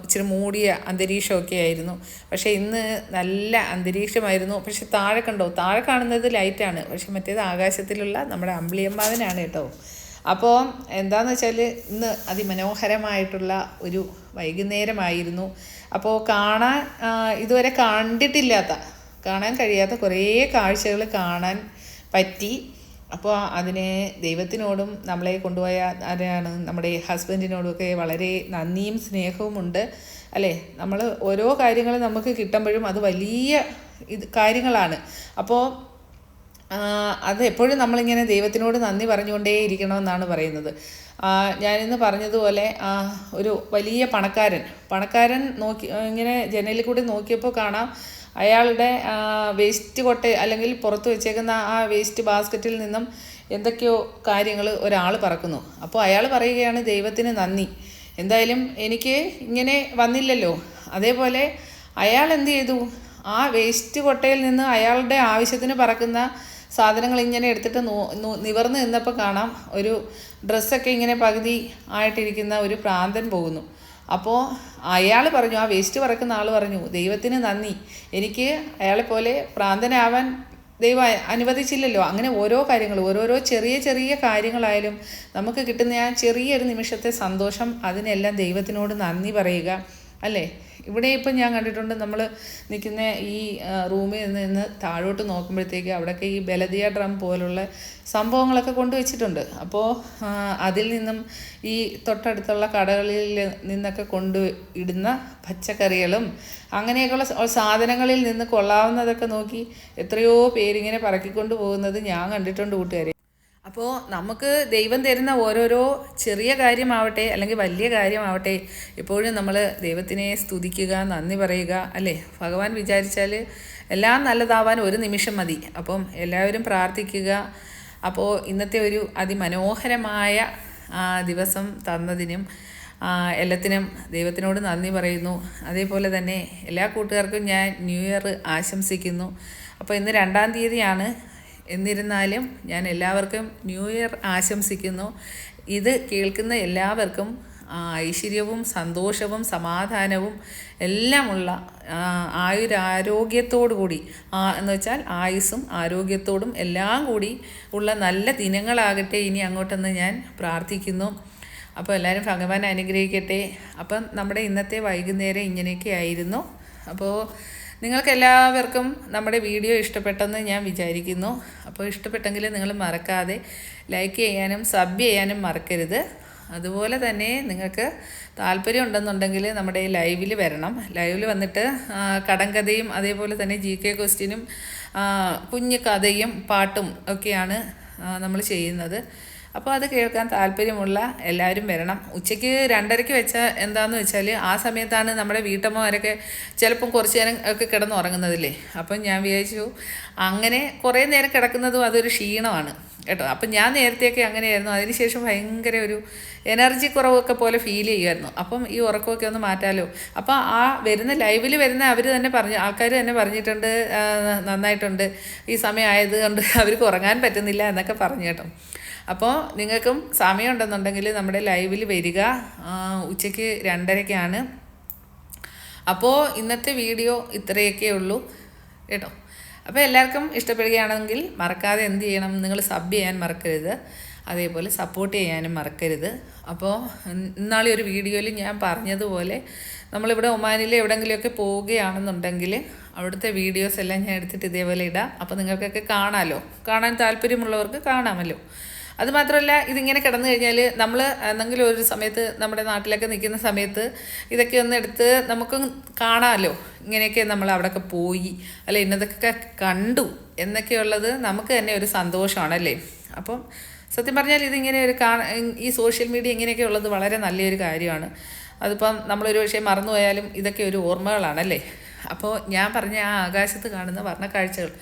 ഇച്ചിരി മൂടിയ അന്തരീക്ഷമൊക്കെ ആയിരുന്നു. പക്ഷേ ഇന്ന് നല്ല അന്തരീക്ഷമായിരുന്നു. പക്ഷെ താഴെ കണ്ടോ, താഴെ കാണുന്നത് ലൈറ്റാണ്, പക്ഷെ മറ്റേത് ആകാശത്തിലുള്ള നമ്മുടെ അമ്പിളിയമ്മാവനാണ് കേട്ടോ. അപ്പോൾ എന്താണെന്ന് വെച്ചാൽ ഇന്ന് അതിമനോഹരമായിട്ടുള്ള ഒരു വൈകുന്നേരമായിരുന്നു. അപ്പോൾ കാണാൻ ഇതുവരെ കാണാൻ കഴിയാത്ത കുറേ കാഴ്ചകൾ കാണാൻ പറ്റി. അപ്പോൾ അതിന് ദൈവത്തിനോടും നമ്മളെ കൊണ്ടുപോയ ആരാണ് നമ്മുടെ ഹസ്ബൻഡിനോടുമൊക്കെ വളരെ നന്ദിയും സ്നേഹവും ഉണ്ട് അല്ലേ. നമ്മൾ ഓരോ കാര്യങ്ങൾ നമുക്ക് കിട്ടുമ്പോഴും അത് വലിയ കാര്യങ്ങളാണ്. അപ്പോൾ അത് എപ്പോഴും നമ്മളിങ്ങനെ ദൈവത്തിനോട് നന്ദി പറഞ്ഞുകൊണ്ടേ ഇരിക്കണമെന്നാണ് പറയുന്നത്. ഞാനിന്ന് പറഞ്ഞതുപോലെ ഒരു വലിയ പണക്കാരൻ ഇങ്ങനെ ജനലിൽ കൂടി നോക്കിയപ്പോൾ കാണാം അയാളുടെ വേസ്റ്റ് കൊട്ട അല്ലെങ്കിൽ പുറത്ത് വെച്ചേക്കുന്ന ആ വേസ്റ്റ് ബാസ്ക്കറ്റിൽ നിന്നും എന്തൊക്കെയോ കാര്യങ്ങൾ ഒരാൾ പറക്കുന്നു. അപ്പോൾ അയാൾ പറയുകയാണ് ദൈവത്തിന് നന്ദി, എന്തായാലും എനിക്ക് ഇങ്ങനെ വന്നില്ലല്ലോ. അതേപോലെ അയാൾ എന്ത് ചെയ്തു, ആ വേസ്റ്റ് കൊട്ടയിൽ നിന്ന് അയാളുടെ ആവശ്യത്തിന് പറക്കുന്ന സാധനങ്ങൾ ഇങ്ങനെ എടുത്തിട്ട് നിവർന്ന് നിന്നപ്പോൾ കാണാം ഒരു ഡ്രസ്സൊക്കെ ഇങ്ങനെ പകുതി ആയിട്ടിരിക്കുന്ന ഒരു പ്രാന്തൻ പോകുന്നു. അപ്പോൾ അയാൾ പറഞ്ഞു, ആ വേസ്റ്റ് പറക്കുന്ന ആൾ പറഞ്ഞു ദൈവത്തിന് നന്ദി, എനിക്ക് അയാളെപ്പോലെ പ്രാന്തനാവാൻ ദൈവം അനുവദിച്ചില്ലല്ലോ. അങ്ങനെ ഓരോ കാര്യങ്ങൾ, ഓരോരോ ചെറിയ കാര്യങ്ങളായാലും നമുക്ക് കിട്ടുന്ന ആ ചെറിയൊരു നിമിഷത്തെ സന്തോഷം, അതിനെല്ലാം ദൈവത്തിനോട് നന്ദി പറയുക അല്ലേ. ഇവിടെ ഇപ്പം ഞാൻ കണ്ടിട്ടുണ്ട്, നമ്മൾ നിൽക്കുന്ന ഈ റൂമിൽ നിന്ന് താഴോട്ട് നോക്കുമ്പോഴത്തേക്ക് അവിടെയൊക്കെ ഈ ബലദിയ ഡ്രം പോലുള്ള സംഭവങ്ങളൊക്കെ കൊണ്ടുവച്ചിട്ടുണ്ട്. അപ്പോൾ അതിൽ നിന്നും ഈ തൊട്ടടുത്തുള്ള കടകളിൽ നിന്നൊക്കെ ഇടുന്ന പച്ചക്കറികളും അങ്ങനെയൊക്കെയുള്ള സാധനങ്ങളിൽ നിന്ന് കൊള്ളാവുന്നതൊക്കെ നോക്കി എത്രയോ പേരിങ്ങനെ പറക്കിക്കൊണ്ട് പോകുന്നത് ഞാൻ കണ്ടിട്ടുണ്ട് കൂട്ടുകാരെ. അപ്പോൾ നമുക്ക് ദൈവം തരുന്ന ഓരോരോ ചെറിയ കാര്യമാവട്ടെ അല്ലെങ്കിൽ വലിയ കാര്യമാവട്ടെ, എപ്പോഴും നമ്മൾ ദൈവത്തിനെ സ്തുതിക്കുക, നന്ദി പറയുക അല്ലേ. ഭഗവാൻ വിചാരിച്ചാൽ എല്ലാം നല്ലതാവാൻ ഒരു നിമിഷം മതി. അപ്പം എല്ലാവരും പ്രാർത്ഥിക്കുക. അപ്പോൾ ഇന്നത്തെ ഒരു അതിമനോഹരമായ ദിവസം തന്നതിനും എല്ലാത്തിനും ദൈവത്തിനോട് നന്ദി പറയുന്നു. അതേപോലെ തന്നെ എല്ലാ കൂട്ടുകാർക്കും ഞാൻ ന്യൂ ഇയർ ആശംസിക്കുന്നു. അപ്പോൾ ഇന്ന് 2-ാം തീയതിയാണ്. എന്നിരുന്നാലും ഞാൻ എല്ലാവർക്കും ന്യൂ ഇയർ ആശംസിക്കുന്നു. ഇത് കേൾക്കുന്ന എല്ലാവർക്കും ഐശ്വര്യവും സന്തോഷവും സമാധാനവും എല്ലാമുള്ള ആയുരാരോഗ്യത്തോടു കൂടി, എന്ന് വെച്ചാൽ ആയുസ്സും ആരോഗ്യത്തോടും എല്ലാം കൂടി ഉള്ള നല്ല ദിനങ്ങളാകട്ടെ ഇനി അങ്ങോട്ടെന്ന് ഞാൻ പ്രാർത്ഥിക്കുന്നു. അപ്പോൾ എല്ലാവരും ഭഗവാൻ അനുഗ്രഹിക്കട്ടെ. അപ്പം നമ്മുടെ ഇന്നത്തെ വൈകുന്നേരം ഇങ്ങനെയൊക്കെ ആയിരുന്നു. അപ്പോൾ നിങ്ങൾക്കെല്ലാവർക്കും നമ്മുടെ വീഡിയോ ഇഷ്ടപ്പെട്ടെന്ന് ഞാൻ വിചാരിക്കുന്നു. അപ്പോൾ ഇഷ്ടപ്പെട്ടെങ്കിൽ നിങ്ങൾ മറക്കാതെ ലൈക്ക് ചെയ്യാനും സബ് ചെയ്യാനും മറക്കരുത്. അതുപോലെ തന്നെ നിങ്ങൾക്ക് താല്പര്യം ഉണ്ടെന്നുണ്ടെങ്കിൽ നമ്മുടെ ലൈവിൽ വരണം. ലൈവിൽ വന്നിട്ട് കടങ്കഥയും അതേപോലെ തന്നെ GK ക്വസ്റ്റ്യനും കുഞ്ഞു കഥയും പാട്ടും ഒക്കെയാണ് നമ്മൾ ചെയ്യുന്നത്. അപ്പോൾ അത് കേൾക്കാൻ താല്പര്യമുള്ള എല്ലാവരും വരണം. ഉച്ചയ്ക്ക് 2:30 വെച്ചാൽ എന്താണെന്ന് വെച്ചാൽ ആ സമയത്താണ് നമ്മുടെ വീട്ടമ്മമാരൊക്കെ ചിലപ്പം കുറച്ച് നേരം ഒക്കെ കിടന്നുറങ്ങുന്നതില്ലേ. അപ്പം ഞാൻ വിചാരിച്ചു അങ്ങനെ കുറേ നേരം കിടക്കുന്നതും അതൊരു ക്ഷീണമാണ് കേട്ടോ. അപ്പം ഞാൻ നേരത്തെയൊക്കെ അങ്ങനെയായിരുന്നു. അതിനുശേഷം ഭയങ്കര ഒരു എനർജി കുറവൊക്കെ പോലെ ഫീൽ ചെയ്യുമായിരുന്നു. അപ്പം ഈ ഉറക്കമൊക്കെ ഒന്ന് മാറ്റാമല്ലോ. അപ്പോൾ ആ വരുന്ന ലൈവിൽ വരുന്ന അവർ തന്നെ ആൾക്കാർ തന്നെ പറഞ്ഞിട്ടുണ്ട് നന്നായിട്ടുണ്ട്, ഈ സമയം ആയതുകൊണ്ട് അവർക്ക് ഉറങ്ങാൻ പറ്റുന്നില്ല എന്നൊക്കെ പറഞ്ഞു കേട്ടോ. അപ്പോൾ നിങ്ങൾക്കും സമയമുണ്ടെന്നുണ്ടെങ്കിൽ നമ്മുടെ ലൈവിൽ വരിക. ഉച്ചയ്ക്ക് 2:30 അപ്പോൾ ഇന്നത്തെ വീഡിയോ ഇത്രയൊക്കെ ഉള്ളൂ കേട്ടോ. അപ്പോൾ എല്ലാവർക്കും ഇഷ്ടപ്പെടുകയാണെങ്കിൽ മറക്കാതെ എന്ത് ചെയ്യണം, നിങ്ങൾ സബ് ചെയ്യാൻ മറക്കരുത്, അതേപോലെ സപ്പോർട്ട് ചെയ്യാനും മറക്കരുത്. അപ്പോൾ ഇന്നാളെ ഒരു വീഡിയോയിൽ ഞാൻ പറഞ്ഞതുപോലെ നമ്മളിവിടെ ഒമാനിൽ എവിടെയെങ്കിലുമൊക്കെ പോവുകയാണെന്നുണ്ടെങ്കിൽ അവിടുത്തെ വീഡിയോസ് എല്ലാം ഞാൻ എടുത്തിട്ട് ഇതേപോലെ ഇടാം. അപ്പോൾ നിങ്ങൾക്കൊക്കെ കാണാമല്ലോ, കാണാൻ താല്പര്യമുള്ളവർക്ക് കാണാമല്ലോ. അതുമാത്രമല്ല, ഇതിങ്ങനെ കിടന്നു കഴിഞ്ഞാൽ നമ്മൾ എന്തെങ്കിലും ഒരു സമയത്ത് നമ്മുടെ നാട്ടിലൊക്കെ നിൽക്കുന്ന സമയത്ത് ഇതൊക്കെ ഒന്ന് എടുത്ത് നമുക്ക് കാണാമല്ലോ. ഇങ്ങനെയൊക്കെ നമ്മൾ അവിടെയൊക്കെ പോയി അല്ല ഇന്നതൊക്കെ കണ്ടു എന്നൊക്കെയുള്ളത് നമുക്ക് തന്നെ ഒരു സന്തോഷമാണല്ലേ. അപ്പം സത്യം പറഞ്ഞാൽ ഇതിങ്ങനെ ഈ സോഷ്യൽ മീഡിയ ഇങ്ങനെയൊക്കെ ഉള്ളത് വളരെ നല്ലൊരു കാര്യമാണ്. അതിപ്പം നമ്മളൊരു പക്ഷേ മറന്നുപോയാലും ഇതൊക്കെ ഒരു ഓർമ്മകളാണല്ലേ. അപ്പോൾ ഞാൻ പറഞ്ഞ ആ ആകാശത്ത് കാണുന്ന വർണ്ണക്കാഴ്ചകൾ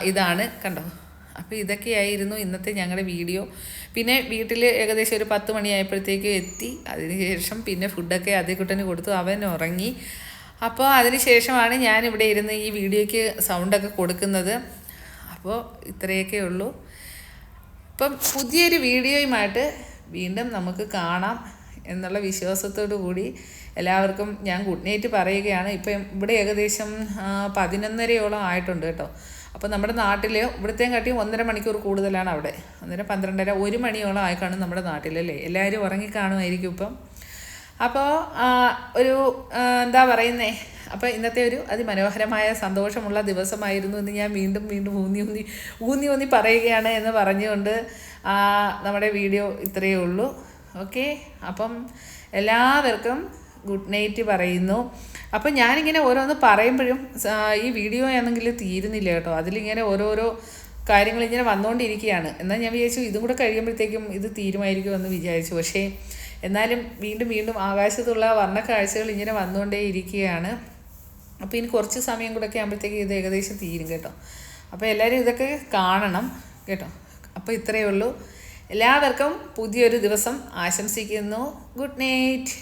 ഇതാണ്, കണ്ടോ. അപ്പോൾ ഇതൊക്കെയായിരുന്നു ഇന്നത്തെ ഞങ്ങളുടെ വീഡിയോ. പിന്നെ വീട്ടിൽ ഏകദേശം ഒരു 10 മണിയായപ്പോഴത്തേക്ക് എത്തി. അതിനുശേഷം പിന്നെ ഫുഡൊക്കെ അതേക്കുട്ടന് കൊടുത്തു, അവൻ ഉറങ്ങി. അപ്പോൾ അതിനുശേഷമാണ് ഞാനിവിടെ ഇരുന്ന് ഈ വീഡിയോയ്ക്ക് സൗണ്ടൊക്കെ കൊടുക്കുന്നത്. അപ്പോൾ ഇത്രയൊക്കെ ഉള്ളൂ. അപ്പം പുതിയൊരു വീഡിയോയുമായിട്ട് വീണ്ടും നമുക്ക് കാണാം എന്നുള്ള വിശ്വാസത്തോടു കൂടി എല്ലാവർക്കും ഞാൻ ഗുഡ് നൈറ്റ് പറയുകയാണ്. ഇപ്പം ഇവിടെ ഏകദേശം 11:30 ആയിട്ടുണ്ട് കേട്ടോ. അപ്പോൾ നമ്മുടെ നാട്ടിൽ ഇവിടുത്തെയും കാട്ടി 1.5 മണിക്കൂർ കൂടുതലാണ് അവിടെ. 12:30 1 മണിയോളം ആയിക്കാണും നമ്മുടെ നാട്ടിലല്ലേ. എല്ലാവരും ഉറങ്ങിക്കാണുമായിരിക്കും ഇപ്പം. അപ്പോൾ ഒരു എന്താ പറയുന്നേ, അപ്പോൾ ഇന്നത്തെ ഒരു അതിമനോഹരമായ സന്തോഷമുള്ള ദിവസമായിരുന്നു എന്ന് ഞാൻ വീണ്ടും വീണ്ടും ഊന്നി പറയുകയാണ് എന്ന് പറഞ്ഞുകൊണ്ട് നമ്മുടെ വീഡിയോ ഇത്രയേ ഉള്ളൂ. ഓക്കെ, അപ്പം എല്ലാവർക്കും ഗുഡ് നൈറ്റ് പറയുന്നു. അപ്പം ഞാനിങ്ങനെ ഓരോന്ന് പറയുമ്പോഴും ഈ വീഡിയോ ആണെങ്കിൽ തീരുന്നില്ല കേട്ടോ. അതിലിങ്ങനെ ഓരോരോ കാര്യങ്ങളിങ്ങനെ വന്നുകൊണ്ടിരിക്കുകയാണ്. എന്നാൽ ഞാൻ വിചാരിച്ചു ഇതും കൂടെ കഴിയുമ്പോഴത്തേക്കും ഇത് തീരുമായിരിക്കുമെന്ന് വിചാരിച്ചു. പക്ഷേ എന്നാലും വീണ്ടും ആകാശത്തുള്ള വർണ്ണക്കാഴ്ചകൾ ഇങ്ങനെ വന്നുകൊണ്ടേ ഇരിക്കുകയാണ്. അപ്പോൾ ഇനി കുറച്ച് സമയം കൂടെയൊക്കെ ആകുമ്പോഴത്തേക്ക് ഇത് ഏകദേശം തീരും കേട്ടോ. അപ്പോൾ എല്ലാവരും ഇതൊക്കെ കാണണം കേട്ടോ. അപ്പോൾ ഇത്രയേ ഉള്ളൂ. എല്ലാവർക്കും പുതിയൊരു ദിവസം ആശംസിക്കുന്നു. Good night.